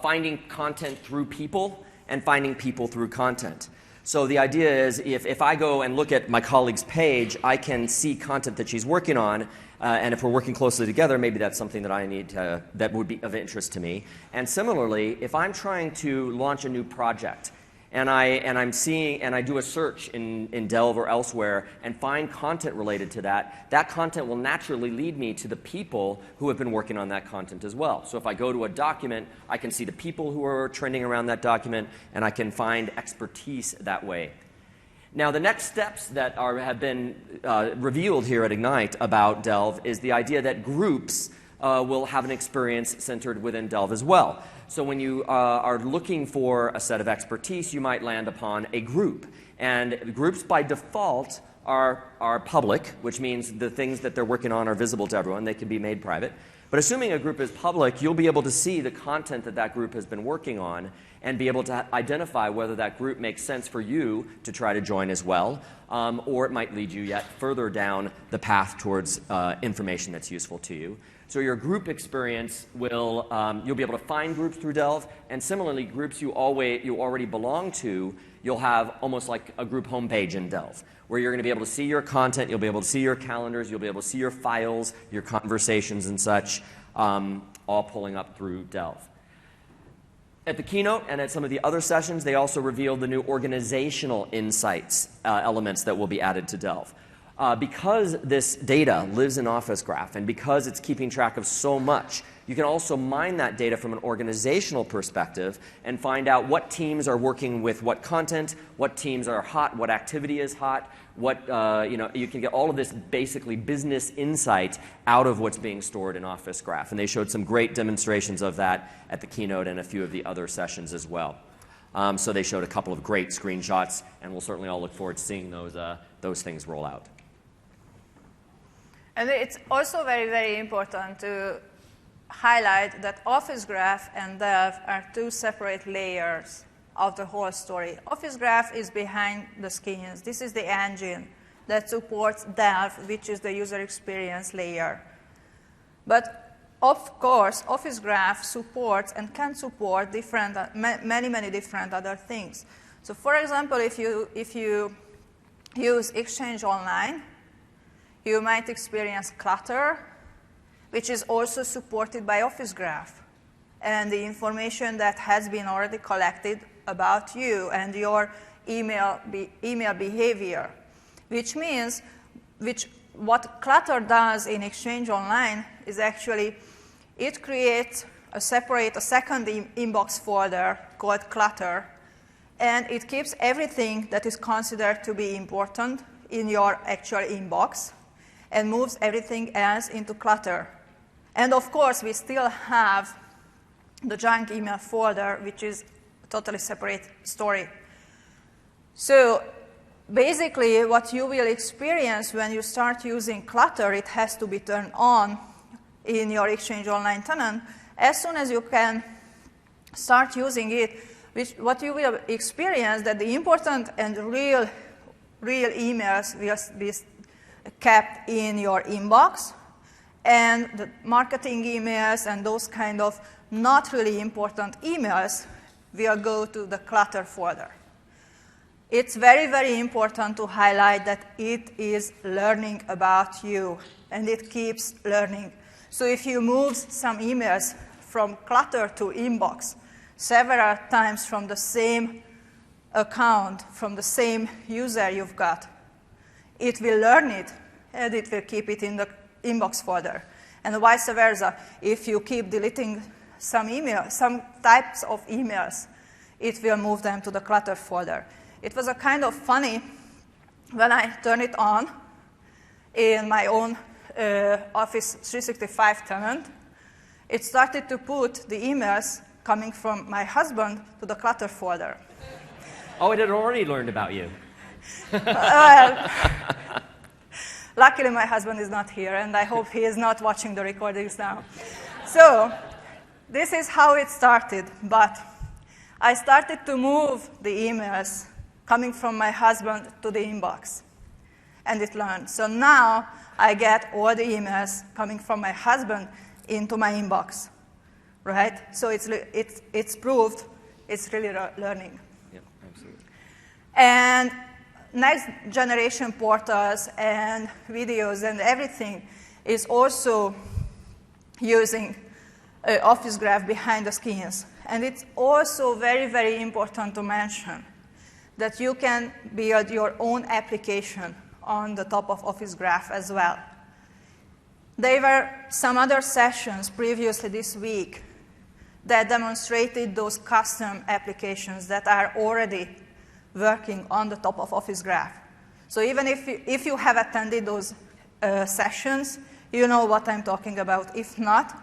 Finding content through people and finding people through content. So the idea is if I go and look at my colleague's page, I can see content that she's working on, and if we're working closely together, maybe that's something that I need that would be of interest to me. And similarly, if I'm trying to launch a new project, and I do a search in Delve or elsewhere and find content related to that, that content will naturally lead me to the people who have been working on that content as well. So if I go to a document, I can see the people who are trending around that document, and I can find expertise that way. Now, the next steps that have been revealed here at Ignite about Delve is the idea that groups will have an experience centered within Delve as well. So when you are looking for a set of expertise, you might land upon a group. And groups by default are public, which means the things that they're working on are visible to everyone. They can be made private. But assuming a group is public, you'll be able to see the content that that group has been working on and be able to identify whether that group makes sense for you to try to join as well, or it might lead you yet further down the path towards information that's useful to you. So your group experience will, you'll be able to find groups through Delve, and similarly, groups you already belong to, you'll have almost like a group homepage in Delve, where you're going to be able to see your content, you'll be able to see your calendars, you'll be able to see your files, your conversations and such, all pulling up through Delve. At the keynote and at some of the other sessions, they also revealed the new organizational insights elements that will be added to Delve. Because this data lives in Office Graph and because it's keeping track of so much, you can also mine that data from an organizational perspective and find out what teams are working with what content, what teams are hot, what activity is hot, you can get all of this basically business insight out of what's being stored in Office Graph. And they showed some great demonstrations of that at the keynote and a few of the other sessions as well. So they showed a couple of great screenshots, and we'll certainly all look forward to seeing those things roll out. And it's also very, very important to highlight that Office Graph and Delve are two separate layers of the whole story. Office Graph is behind the scenes. This is the engine that supports Delve, which is the user experience layer. But of course, Office Graph supports and can support many different other things. So for example, if you use Exchange Online, you might experience clutter, which is also supported by Office Graph, and the information that has been already collected about you and your email behavior, which means what clutter does in Exchange Online is actually it creates a second inbox folder called clutter, and it keeps everything that is considered to be important in your actual inbox and moves everything else into clutter. And of course, we still have the junk email folder, which is a totally separate story. So basically, what you will experience when you start using clutter, it has to be turned on in your Exchange Online tenant. As soon as you can start using it, what you will experience that the important and real emails will be kept in your inbox, and the marketing emails and those kind of not really important emails will go to the clutter folder. It's very, very important to highlight that it is learning about you, and it keeps learning. So if you move some emails from clutter to inbox several times from the same account, from the same user you've got, it will learn it, and it will keep it in the inbox folder. And vice versa, if you keep deleting some types of emails, it will move them to the clutter folder. It was a kind of funny when I turned it on in my own Office 365 tenant. it started to put the emails coming from my husband to the clutter folder. Oh, it had already learned about you. Luckily, my husband is not here, and I hope he is not watching the recordings now. So this is how it started, but I started to move the emails coming from my husband to the inbox, and it learned. So now I get all the emails coming from my husband into my inbox, right? So it's proved it's really learning. Yeah, absolutely. And next generation portals and videos and everything is also using Office Graph behind the scenes. And it's also very, very important to mention that you can build your own application on the top of Office Graph as well. There were some other sessions previously this week that demonstrated those custom applications that are already working on the top of Office Graph. So even if you have attended those sessions, you know what I'm talking about. If not,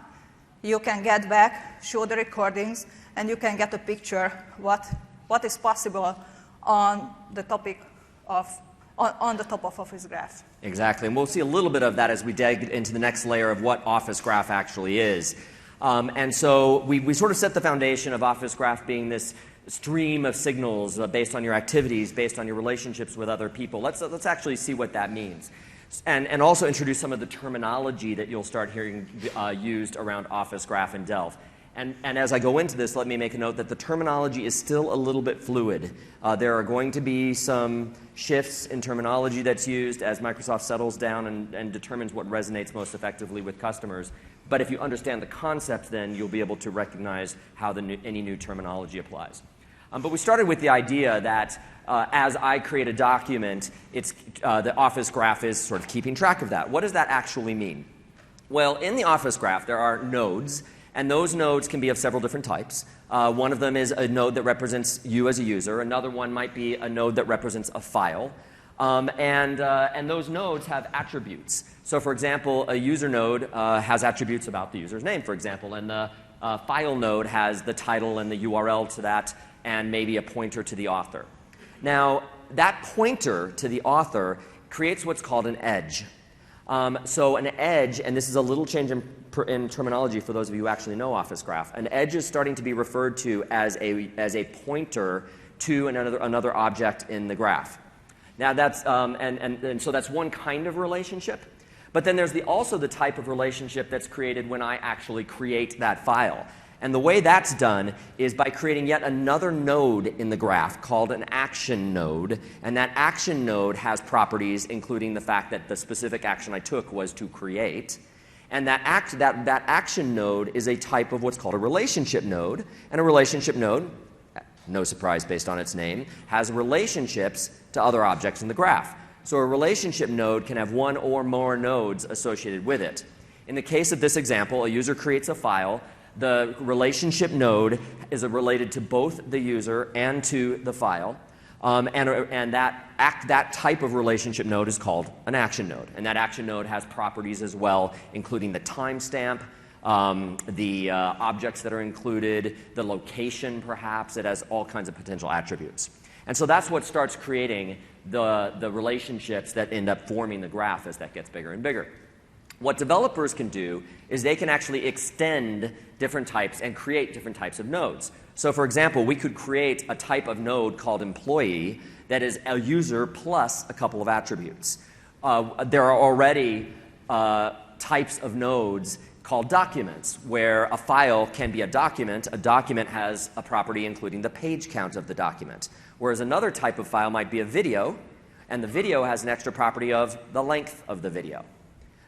you can get back, show the recordings, and you can get a picture what is possible on the topic of on the top of Office Graph. Exactly, and we'll see a little bit of that as we dig into the next layer of what Office Graph actually is. And so we sort of set the foundation of Office Graph being this stream of signals based on your activities, based on your relationships with other people. Let's actually see what that means. And also introduce some of the terminology that you'll start hearing used around Office Graph and Delve. And as I go into this, let me make a note that the terminology is still a little bit fluid. There are going to be some shifts in terminology that's used as Microsoft settles down and determines what resonates most effectively with customers. But if you understand the concept, then you'll be able to recognize how any new terminology applies. But we started with the idea that as I create a document, the Office Graph is sort of keeping track of that. What does that actually mean? Well, in the Office Graph, there are nodes, and those nodes can be of several different types. One of them is a node that represents you as a user. Another one might be a node that represents a file. And those nodes have attributes. So, for example, a user node has attributes about the user's name, for example, and the file node has the title and the URL to that, and maybe a pointer to the author. Now, that pointer to the author creates what's called an edge. So an edge, and this is a little change in terminology for those of you who actually know Office Graph, an edge is starting to be referred to as a pointer to another object in the graph. Now that's, and so that's one kind of relationship. But then there's also the type of relationship that's created when I actually create that file. And the way that's done is by creating yet another node in the graph called an action node. And that action node has properties including the fact that the specific action I took was to create. And that action node is a type of what's called a relationship node. And a relationship node, no surprise based on its name, has relationships to other objects in the graph. So a relationship node can have one or more nodes associated with it. In the case of this example, a user creates a file. The relationship node is related to both the user and to the file. And that type of relationship node is called an action node. And that action node has properties as well, including the timestamp, the objects that are included, the location perhaps. It has all kinds of potential attributes. And so that's what starts creating the relationships that end up forming the graph as that gets bigger and bigger. What developers can do is they can actually extend different types and create different types of nodes. So for example, we could create a type of node called employee that is a user plus a couple of attributes. There are already types of nodes called documents, where a file can be a document. A document has a property including the page count of the document. Whereas another type of file might be a video, and the video has an extra property of the length of the video.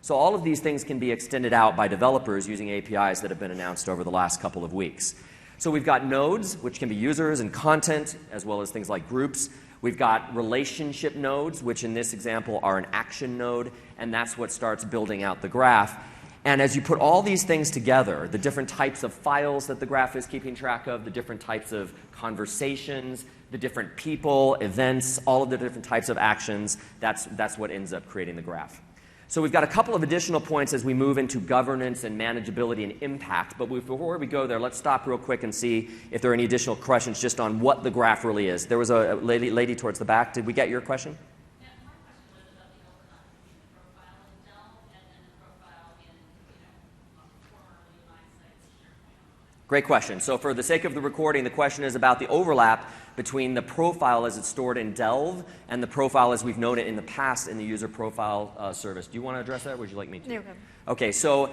So all of these things can be extended out by developers using APIs that have been announced over the last couple of weeks. So we've got nodes, which can be users and content, as well as things like groups. We've got relationship nodes, which in this example are an action node, and that's what starts building out the graph. And as you put all these things together, the different types of files that the graph is keeping track of, the different types of conversations, the different people, events, all of the different types of actions, that's what ends up creating the graph. So we've got a couple of additional points as we move into governance and manageability and impact. But before we go there, let's stop real quick and see if there are any additional questions just on what the graph really is. There was a lady towards the back. Did we get your question? Yeah, my question was about the overlap between the profile in Delve and then the profile in, formerly my sites, SharePoint. Great question. So for the sake of the recording, the question is about the overlap between the profile as it's stored in Delve and the profile as we've known it in the past in the user profile service. Do you want to address that, or would you like me to? You can. Okay, so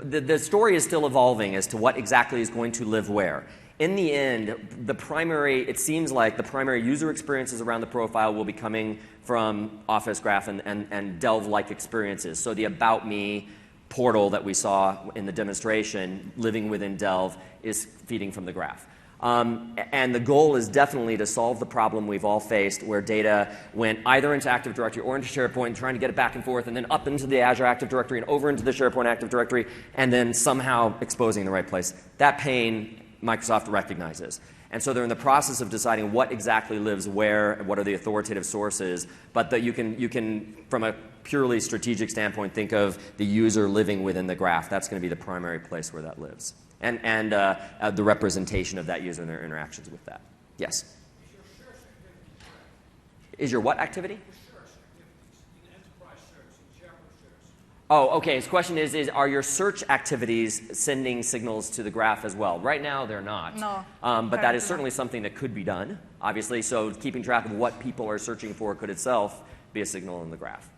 the story is still evolving as to what exactly is going to live where. In the end, it seems like the primary user experiences around the profile will be coming from Office Graph and Delve-like experiences. So the About Me portal that we saw in the demonstration living within Delve is feeding from the graph. And the goal is definitely to solve the problem we've all faced where data went either into Active Directory or into SharePoint, trying to get it back and forth, and then up into the Azure Active Directory and over into the SharePoint Active Directory, and then somehow exposing the right place. That pain Microsoft recognizes. And so they're in the process of deciding what exactly lives where, what are the authoritative sources, but that you can, from a purely strategic standpoint, think of the user living within the graph. That's going to be the primary place where that lives. And the representation of that user and their interactions with that. Yes? Is your search activity correct? Is your what activity? Your search activities in enterprise search, in SharePoint search. Oh, okay. His question is are your search activities sending signals to the graph as well? Right now, they're not. No. But that is certainly something that could be done, obviously. So keeping track of what people are searching for could itself be a signal in the graph.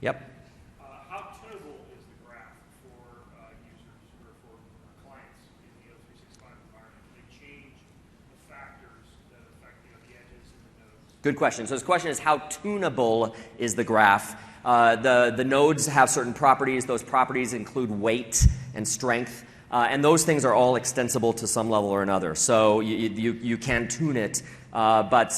Yep. How tunable is the graph for users or for clients in the O365 environment? Do they change the factors that affect the edges and the nodes? Good question. So his question is how tunable is the graph? The nodes have certain properties. Those properties include weight and strength. And those things are all extensible to some level or another. So you can tune it, but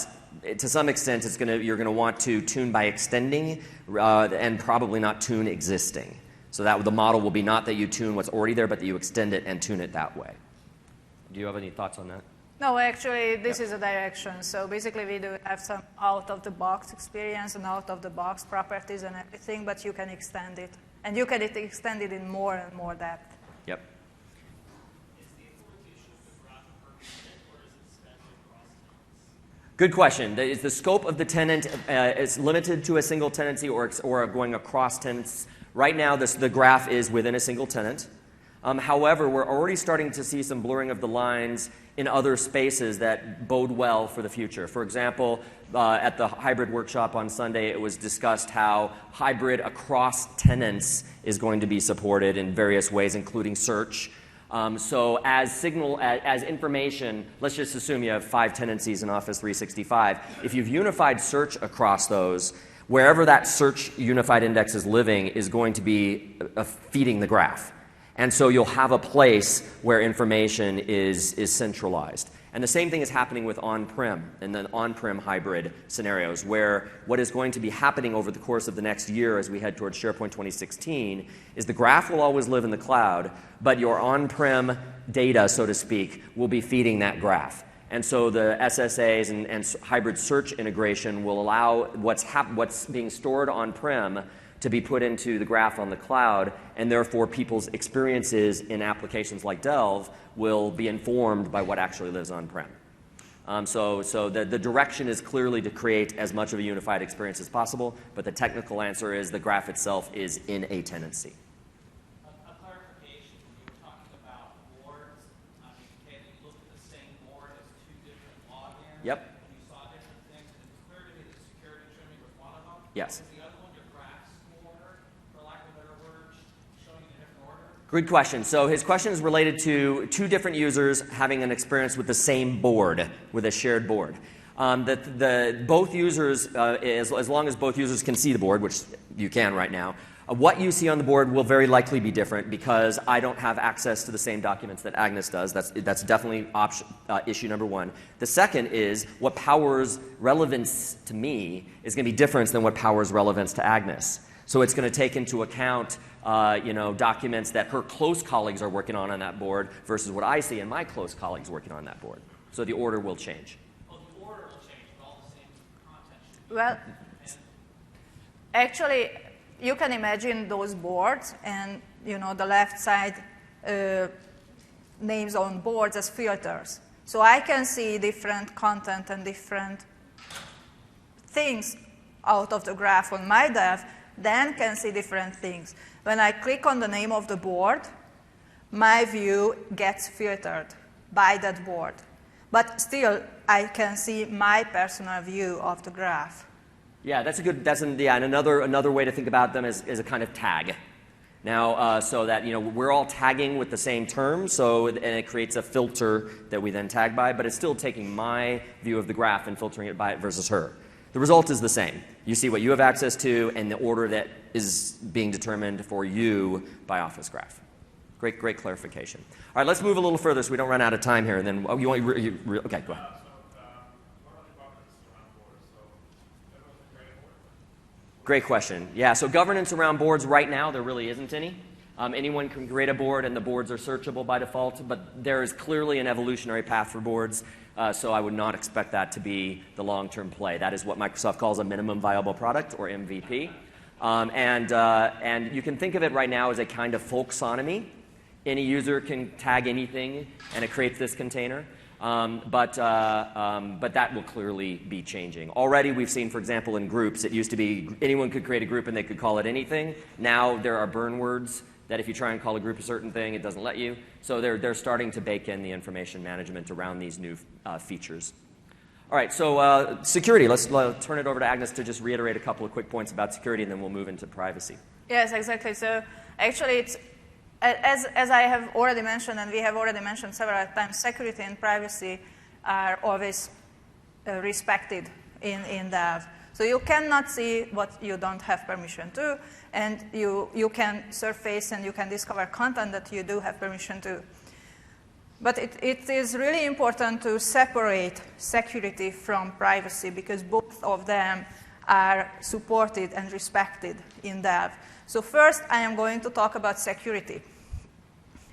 to some extent you're going to want to tune by extending and probably not tune existing. So that the model will be not that you tune what's already there, but that you extend it and tune it that way. Do you have any thoughts on that? No, actually, this is a direction. So basically, we do have some out-of-the-box experience and out-of-the-box properties and everything, but you can extend it. And you can extend it in more and more depth. Yep. Is the implementation of the graph per tenant, or is it spread across tenants? Good question. Is the scope of the tenant is limited to a single tenancy or going across tenants? Right now, the graph is within a single tenant. However, we're already starting to see some blurring of the lines in other spaces that bode well for the future. For example, at the hybrid workshop on Sunday, it was discussed how hybrid across tenants is going to be supported in various ways, including search. So as information, let's just assume you have 5 tenancies in Office 365. If you've unified search across those, wherever that search unified index is living is going to be feeding the graph. And so you'll have a place where information is centralized. And the same thing is happening with on-prem and then on-prem hybrid scenarios, where what is going to be happening over the course of the next year as we head towards SharePoint 2016 is the graph will always live in the cloud, but your on-prem data, so to speak, will be feeding that graph. And so the SSAs and hybrid search integration will allow what's being stored on-prem to be put into the graph on the cloud, and therefore people's experiences in applications like Delve will be informed by what actually lives on-prem. So the direction is clearly to create as much of a unified experience as possible, but the technical answer is the graph itself is in a tenancy. A clarification, you were talking about boards. I mean, can you look at the same board as 2 different logins? Yep. And you saw different things, and it's clear to me that security trimming was one of them. Yes. Was the other one your graph order, for lack of a better word, showing in a different order? Good question. So his question is related to 2 different users having an experience with the same board, with a shared board. Both users, as long as both users can see the board, which you can right now, what you see on the board will very likely be different because I don't have access to the same documents that Agnes does. That's definitely issue number 1. The second is what powers relevance to me is going to be different than what powers relevance to Agnes. So it's going to take into account documents that her close colleagues are working on that board versus what I see and my close colleagues working on that board. So the order will change. Well, the order will change, but all the same content should be. Well, actually, you can imagine those boards and the left side names on boards as filters. So I can see different content and different things out of the graph on my dev, then can see different things. When I click on the name of the board, my view gets filtered by that board. But still, I can see my personal view of the graph. Yeah, and another way to think about them is a kind of tag. Now, so that we're all tagging with the same term, and it creates a filter that we then tag by, but it's still taking my view of the graph and filtering it by it versus her. The result is the same. You see what you have access to and the order that is being determined for you by Office Graph. Great clarification. All right, let's move a little further so we don't run out of time here. And then okay, go ahead. Great question. Yeah, so governance around boards right now, there really isn't any. Anyone can create a board, and the boards are searchable by default, but there is clearly an evolutionary path for boards, so I would not expect that to be the long-term play. That is what Microsoft calls a minimum viable product, or MVP. And you can think of it right now as a kind of folksonomy. Any user can tag anything, and it creates this container. But that will clearly be changing. Already we've seen, for example, in groups, it used to be anyone could create a group and they could call it anything. Now there are burn words that if you try and call a group a certain thing, it doesn't let you. So they're starting to bake in the information management around these new features. All right, so security. Let's turn it over to Agnes to just reiterate a couple of quick points about security, and then we'll move into privacy. Yes, exactly. So actually it's as I have already mentioned, and we have already mentioned several times, security and privacy are always respected in dev. So you cannot see what you don't have permission to, and you can surface and you can discover content that you do have permission to. But it is really important to separate security from privacy, because both of them are supported and respected in dev. So first, I am going to talk about security.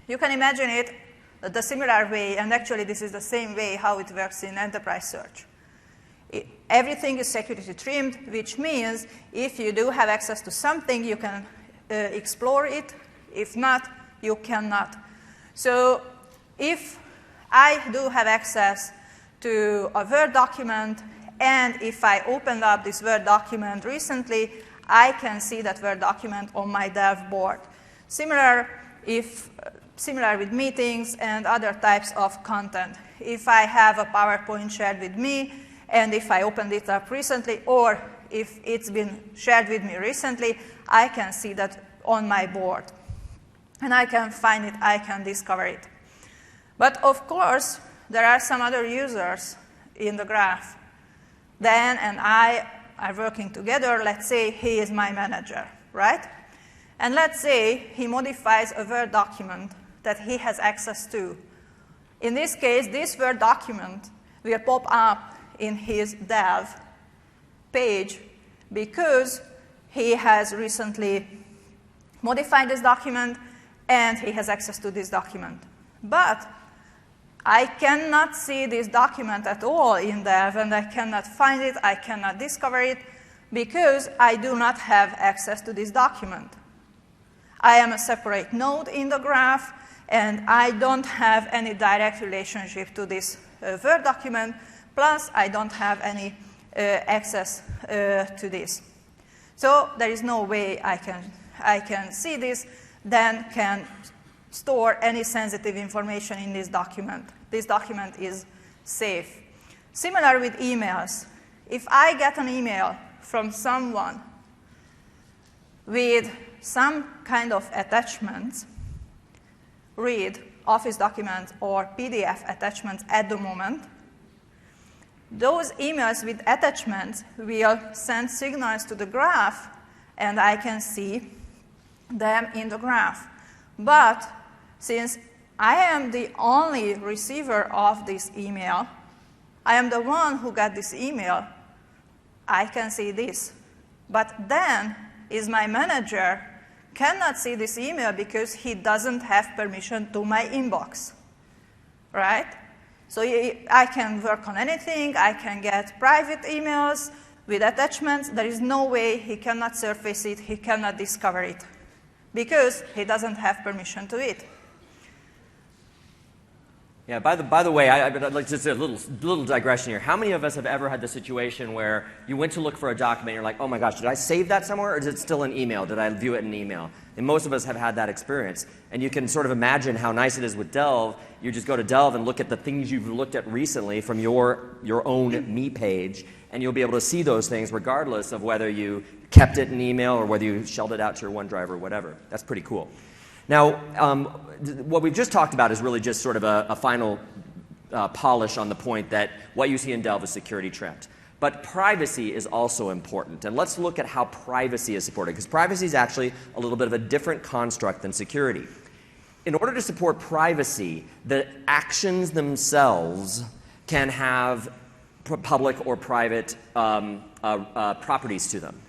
You can imagine it the similar way, and actually this is the same way how it works in enterprise search. Everything is security trimmed, which means if you do have access to something, you can explore it. If not, you cannot. So if I do have access to a Word document, and if I opened up this Word document recently, I can see that Word document on my dev board. Similar with meetings and other types of content. If I have a PowerPoint shared with me, and if I opened it up recently, or if it's been shared with me recently, I can see that on my board. And I can find it, I can discover it. But of course, there are some other users in the graph. Dan and I are working together. Let's say he is my manager, right? And let's say he modifies a Word document that he has access to. In this case, this Word document will pop up in his dev page because he has recently modified this document and he has access to this document. But I cannot see this document at all in dev, and I cannot find it, I cannot discover it, because I do not have access to this document. I am a separate node in the graph, and I don't have any direct relationship to this Word document, plus I don't have any access to this. So there is no way I can see this, then can store any sensitive information in this document. This document is safe. Similar with emails. If I get an email from someone with some kind of attachments, read Office documents or PDF attachments at the moment, those emails with attachments will send signals to the graph, and I can see them in the graph. But since I am the only receiver of this email, I am the one who got this email, I can see this. But then is my manager cannot see this email because he doesn't have permission to my inbox, right? So I can work on anything. I can get private emails with attachments, there is no way he cannot surface it, he cannot discover it, because he doesn't have permission to it. Yeah, by the way, I'd like to say a little digression here. How many of us have ever had the situation where you went to look for a document and you're like, oh my gosh, did I save that somewhere, or is it still an email? Did I view it in email? And most of us have had that experience. And you can sort of imagine how nice it is with Delve. You just go to Delve and look at the things you've looked at recently from your own Me page, and you'll be able to see those things regardless of whether you kept it in email or whether you shelled it out to your OneDrive or whatever. That's pretty cool. Now, what we've just talked about is really just sort of a final polish on the point that what you see in Delve is security trimmed. But privacy is also important. And let's look at how privacy is supported, because privacy is actually a little bit of a different construct than security. In order to support privacy, the actions themselves can have public or private properties to them.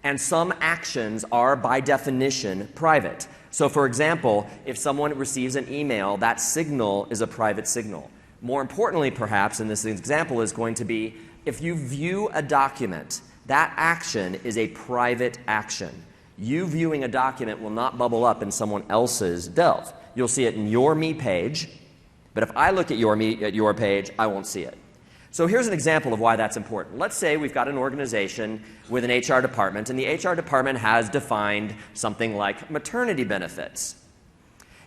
And some actions are, by definition, private. So, for example, if someone receives an email, that signal is a private signal. More importantly, perhaps, in this example, is going to be if you view a document, that action is a private action. You viewing a document will not bubble up in someone else's Delve. You'll see it in your Me page, but if I look at your page, I won't see it. So here's an example of why that's important. Let's say we've got an organization with an HR department, and the HR department has defined something like maternity benefits.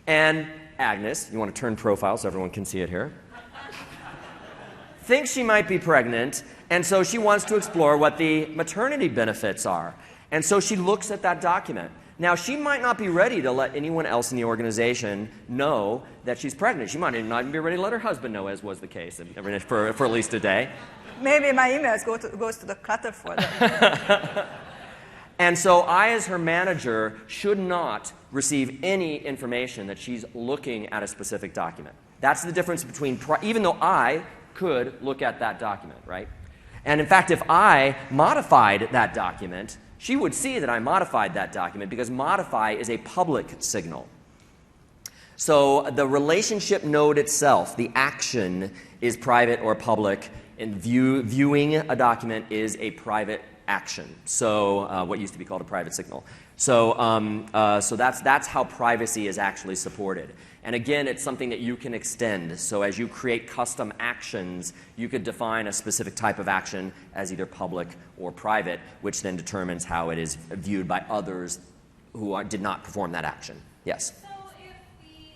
And Agnes, you want to turn profile so everyone can see it here, thinks she might be pregnant, and so she wants to explore what the maternity benefits are. And so she looks at that document. Now, she might not be ready to let anyone else in the organization know that she's pregnant. She might not even be ready to let her husband know, as was the case for at least a day. Maybe my emails goes to the clutter folder. And so I, as her manager, should not receive any information that she's looking at a specific document. That's the difference between, even though I could look at that document, right? And in fact, if I modified that document, she would see that I modified that document, because modify is a public signal. So the relationship node itself, the action, is private or public, and viewing a document is a private action. So what used to be called a private signal. So that's how privacy is actually supported. And again, it's something that you can extend. So as you create custom actions, you could define a specific type of action as either public or private, which then determines how it is viewed by others who did not perform that action. Yes? So if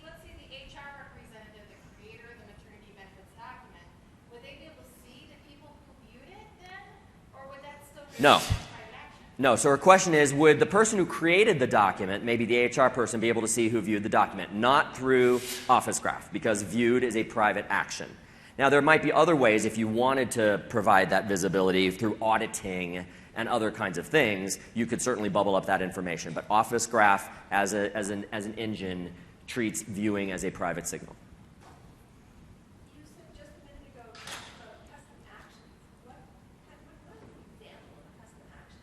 let's say the HR representative, the creator of the maternity benefits document, would they be able to see the people who viewed it then? Or would that still be No. private action? No, so her question is, would the person who created the document, maybe the HR person, be able to see who viewed the document? Not through Office Graph, because viewed is a private action. Now, there might be other ways if you wanted to provide that visibility through auditing and other kinds of things, you could certainly bubble up that information. But Office Graph, as an engine, treats viewing as a private signal. You said just a minute ago custom actions. What is an example of a custom action?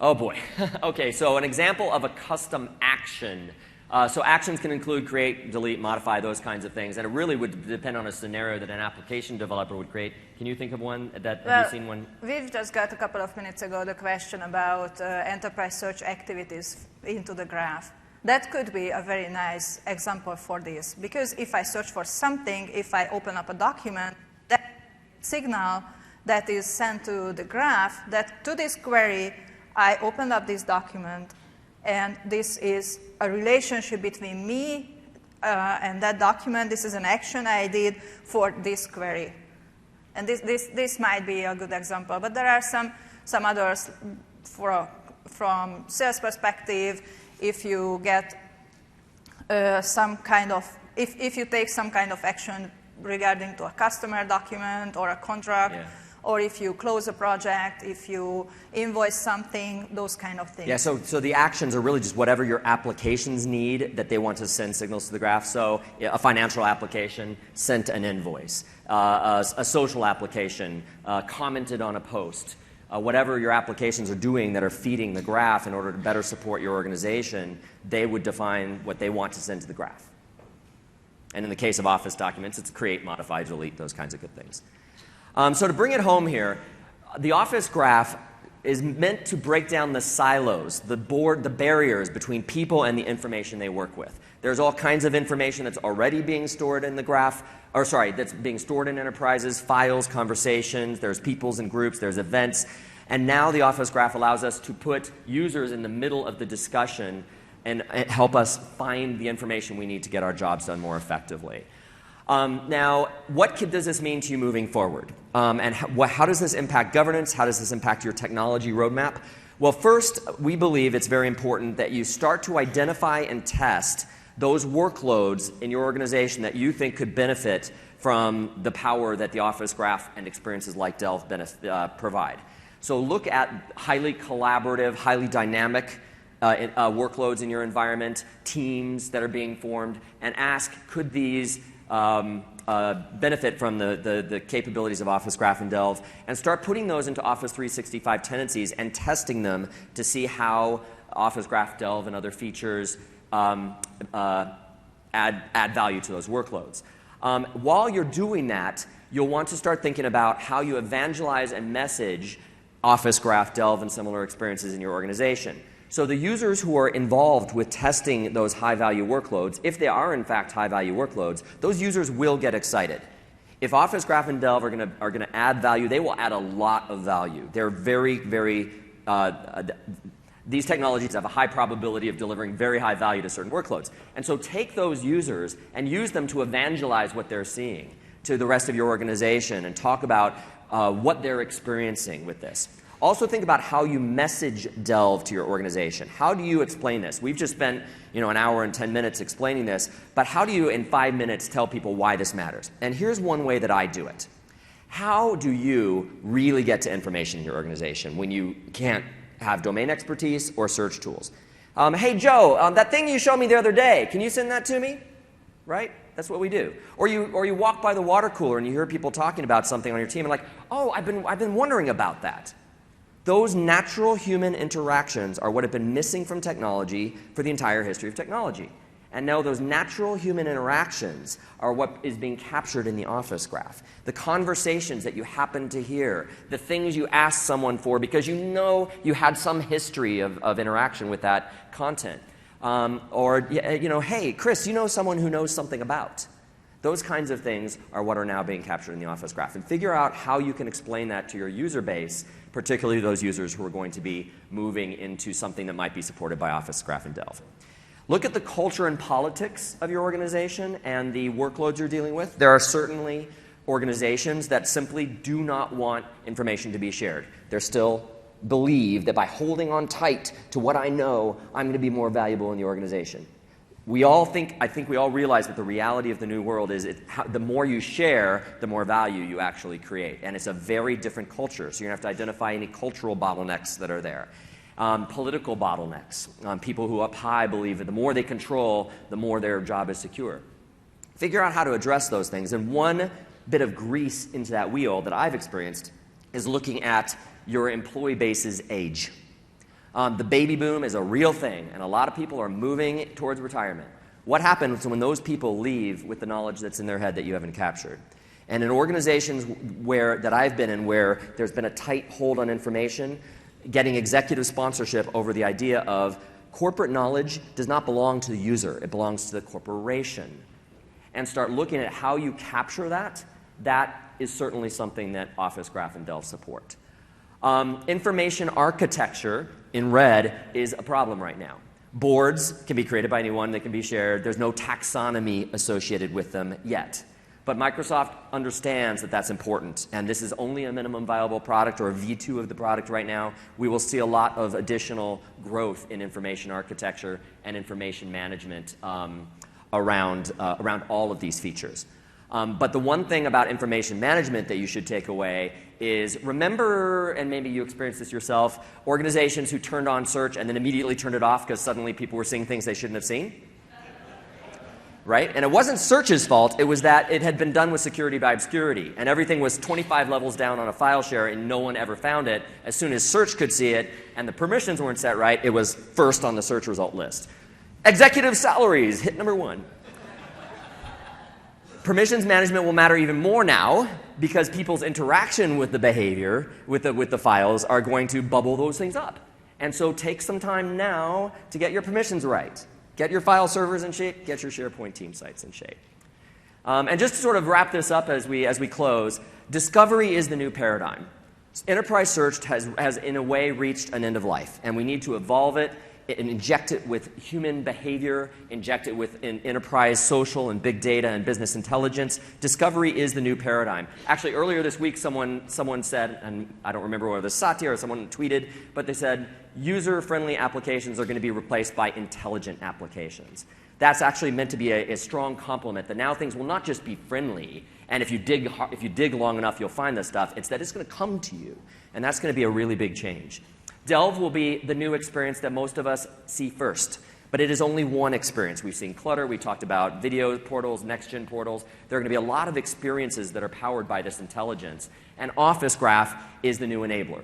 Oh boy. Okay, so an example of a custom action. So actions can include create, delete, modify, those kinds of things. And it really would depend on a scenario that an application developer would create. Can you think of one? Have you seen one? We've just got a couple of minutes ago the question about enterprise search activities into the graph. That could be a very nice example for this. Because if I search for something, if I open up a document, that signal that is sent to the graph, that to this query, I opened up this document, and this is a relationship between me and that document. This is an action I did for this query. And this might be a good example. But there are some others from sales perspective. If you get if you take some kind of action regarding to a customer document or a contract, Yeah. or if you close a project, if you invoice something, those kind of things. Yeah, so the actions are really just whatever your applications need that they want to send signals to the graph. So a financial application sent an invoice. A social application commented on a post. Whatever your applications are doing that are feeding the graph in order to better support your organization, they would define what they want to send to the graph. And in the case of Office documents, it's create, modify, delete, those kinds of good things. So to bring it home here, The Office Graph is meant to break down the silos, the barriers between people and the information they work with. There's all kinds of information that's already being stored in the graph, that's being stored in enterprises, files, conversations, there's peoples and groups, there's events, and now the Office Graph allows us to put users in the middle of the discussion and help us find the information we need to get our jobs done more effectively. Now, what does this mean to you moving forward? And how does this impact governance? How does this impact your technology roadmap? Well, first, we believe it's very important that you start to identify and test those workloads in your organization that you think could benefit from the power that the Office Graph and experiences like Delve provide. So look at highly collaborative, highly dynamic workloads in your environment, teams that are being formed, and ask, could these benefit from the capabilities of Office Graph and Delve, and start putting those into Office 365 tenancies and testing them to see how Office Graph, Delve, and other features add value to those workloads. While you're doing that, you'll want to start thinking about how you evangelize and message Office Graph, Delve, and similar experiences in your organization. So the users who are involved with testing those high-value workloads, if they are in fact high-value workloads, those users will get excited. If Office Graph and Delve are going to add value, they will add a lot of value. They're these technologies have a high probability of delivering very high value to certain workloads. And so take those users and use them to evangelize what they're seeing to the rest of your organization and talk about what they're experiencing with this. Also think about how you message Delve to your organization. How do you explain this? We've just spent an hour and 10 minutes explaining this, but how do you in 5 minutes tell people why this matters? And here's one way that I do it. How do you really get to information in your organization when you can't have domain expertise or search tools? Hey Joe, that thing you showed me the other day, can you send that to me? Right? That's what we do. Or you walk by the water cooler and you hear people talking about something on your team and like, oh, I've been wondering about that. Those natural human interactions are what have been missing from technology for the entire history of technology. And now those natural human interactions are what is being captured in the Office Graph. The conversations that you happen to hear, the things you ask someone for because you know you had some history of interaction with that content. Hey, Chris, you know someone who knows something about. Those kinds of things are what are now being captured in the Office Graph. And figure out how you can explain that to your user base, particularly those users who are going to be moving into something that might be supported by Office Graph and Delve. Look at the culture and politics of your organization and the workloads you're dealing with. There are certainly organizations that simply do not want information to be shared. They still believe that by holding on tight to what I know, I'm going to be more valuable in the organization. I think we all realize that the reality of the new world is the more you share, the more value you actually create. And it's a very different culture, so you're going to have to identify any cultural bottlenecks that are there. Political bottlenecks. People who up high believe that the more they control, the more their job is secure. Figure out how to address those things. And one bit of grease into that wheel that I've experienced is looking at your employee base's age. The baby boom is a real thing, and a lot of people are moving towards retirement. What happens when those people leave with the knowledge that's in their head that you haven't captured? And in organizations that I've been in where there's been a tight hold on information, getting executive sponsorship over the idea of corporate knowledge does not belong to the user, it belongs to the corporation. And start looking at how you capture that, that is certainly something that Office Graph and Delve support. Information architecture, in red, is a problem right now. Boards can be created by anyone, they can be shared. There's no taxonomy associated with them yet. But Microsoft understands that that's important, and this is only a minimum viable product or a V2 of the product right now. We will see a lot of additional growth in information architecture and information management around all of these features. But the one thing about information management that you should take away is remember, and maybe you experienced this yourself, organizations who turned on search and then immediately turned it off because suddenly people were seeing things they shouldn't have seen? Right? And it wasn't search's fault, it was that it had been done with security by obscurity, and everything was 25 levels down on a file share and no one ever found it. As soon as search could see it and the permissions weren't set right, it was first on the search result list. Executive salaries, hit number 1. Permissions management will matter even more now because people's interaction with the behavior, with the files, are going to bubble those things up. And so take some time now to get your permissions right. Get your file servers in shape, get your SharePoint team sites in shape. And just to sort of wrap this up as we close, discovery is the new paradigm. Enterprise search has in a way reached an end of life, and we need to evolve it and inject it with human behavior, inject it with enterprise social and big data and business intelligence. Discovery is the new paradigm. Actually, earlier this week, someone said, and I don't remember whether it was Satya or someone tweeted, but they said, user-friendly applications are going to be replaced by intelligent applications. That's actually meant to be a strong complement, that now things will not just be friendly, and if you dig long enough, you'll find this stuff. It's that it's going to come to you, and that's going to be a really big change. Delve will be the new experience that most of us see first, but it is only one experience. We've seen Clutter, we talked about video portals, next-gen portals. There are going to be a lot of experiences that are powered by this intelligence, and Office Graph is the new enabler.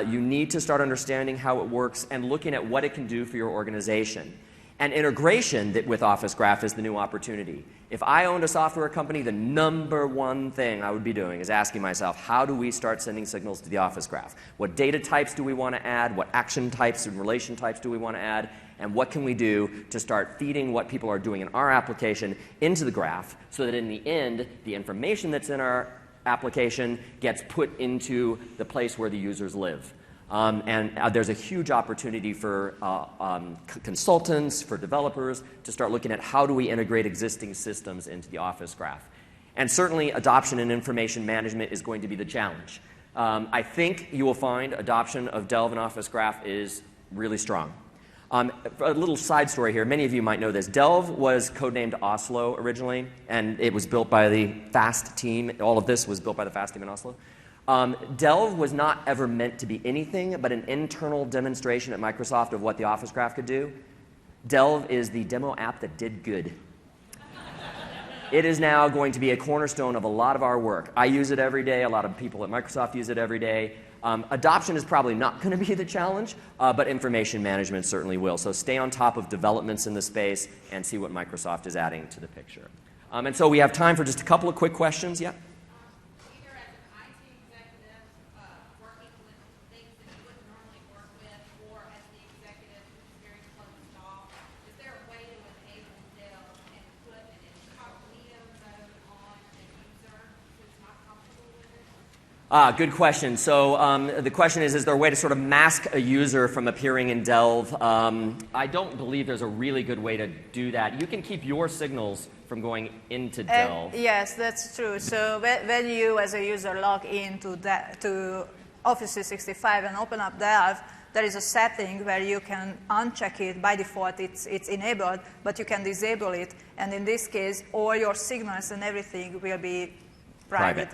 You need to start understanding how it works and looking at what it can do for your organization. And integration with Office Graph is the new opportunity. If I owned a software company, the number one thing I would be doing is asking myself, how do we start sending signals to the Office Graph? What data types do we want to add? What action types and relation types do we want to add? And what can we do to start feeding what people are doing in our application into the graph so that in the end, the information that's in our application gets put into the place where the users live? There's a huge opportunity for consultants, for developers, to start looking at how do we integrate existing systems into the Office Graph. And certainly, adoption and information management is going to be the challenge. I think you will find adoption of Delve and Office Graph is really strong. A little side story here. Many of you might know this. Delve was codenamed Oslo originally, and it was built by the FAST team. All of this was built by the FAST team in Oslo. Delve was not ever meant to be anything but an internal demonstration at Microsoft of what the Office Graph could do. Delve is the demo app that did good. It is now going to be a cornerstone of a lot of our work. I use it every day. A lot of people at Microsoft use it every day. Adoption is probably not going to be the challenge, but information management certainly will. So stay on top of developments in the space and see what Microsoft is adding to the picture. And so we have time for just a couple of quick questions. Yeah? Either as an IT executive working with things that you wouldn't normally work with, or as the executive who's very closed off, is there a way to enable Delve and put an incognito mode on the user who's not comfortable with it? Good question. So the question is there a way to sort of mask a user from appearing in Delve? I don't believe there's a really good way to do that. You can keep your signals from going into Delve. Yes, that's true. So when you, as a user, log into to Office 365 and open up Delve, there is a setting where you can uncheck it. By default, it's enabled, but you can disable it. And in this case, all your signals and everything will be private.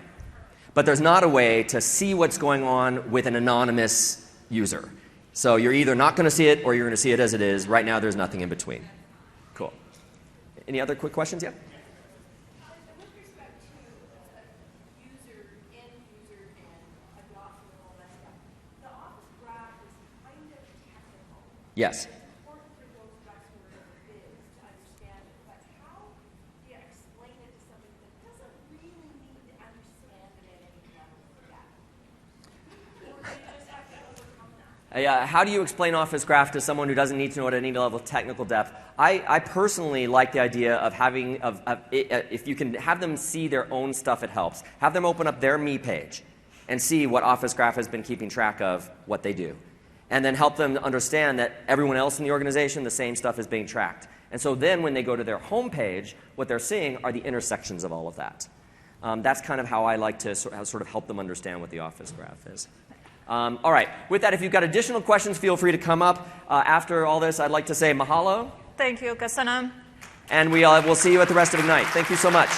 But there's not a way to see what's going on with an anonymous user. So you're either not going to see it or you're going to see it as it is. Right now, there's nothing in between. Cool. Any other quick questions? Yeah? With respect to user, end user, and adoption and all that stuff, the Office Graph is kind of technical. Yes. It's important for those of us who are in the biz to understand it, but how do you explain it to somebody that doesn't really need to understand it at any level of depth? Or do you just have to overcome that? How do you explain Office Graph to someone who doesn't need to know it at any level of technical depth? I personally like the idea of having, if you can have them see their own stuff, it helps. Have them open up their Me page and see what Office Graph has been keeping track of, what they do. And then help them understand that everyone else in the organization, the same stuff is being tracked. And so then when they go to their home page, what they're seeing are the intersections of all of that. That's kind of how I like to sort of help them understand what the Office Graph is. All right. With that, if you've got additional questions, feel free to come up. After all this, I'd like to say mahalo. Thank you, Köszönöm. And we'll see you at the rest of Ignite. Thank you so much.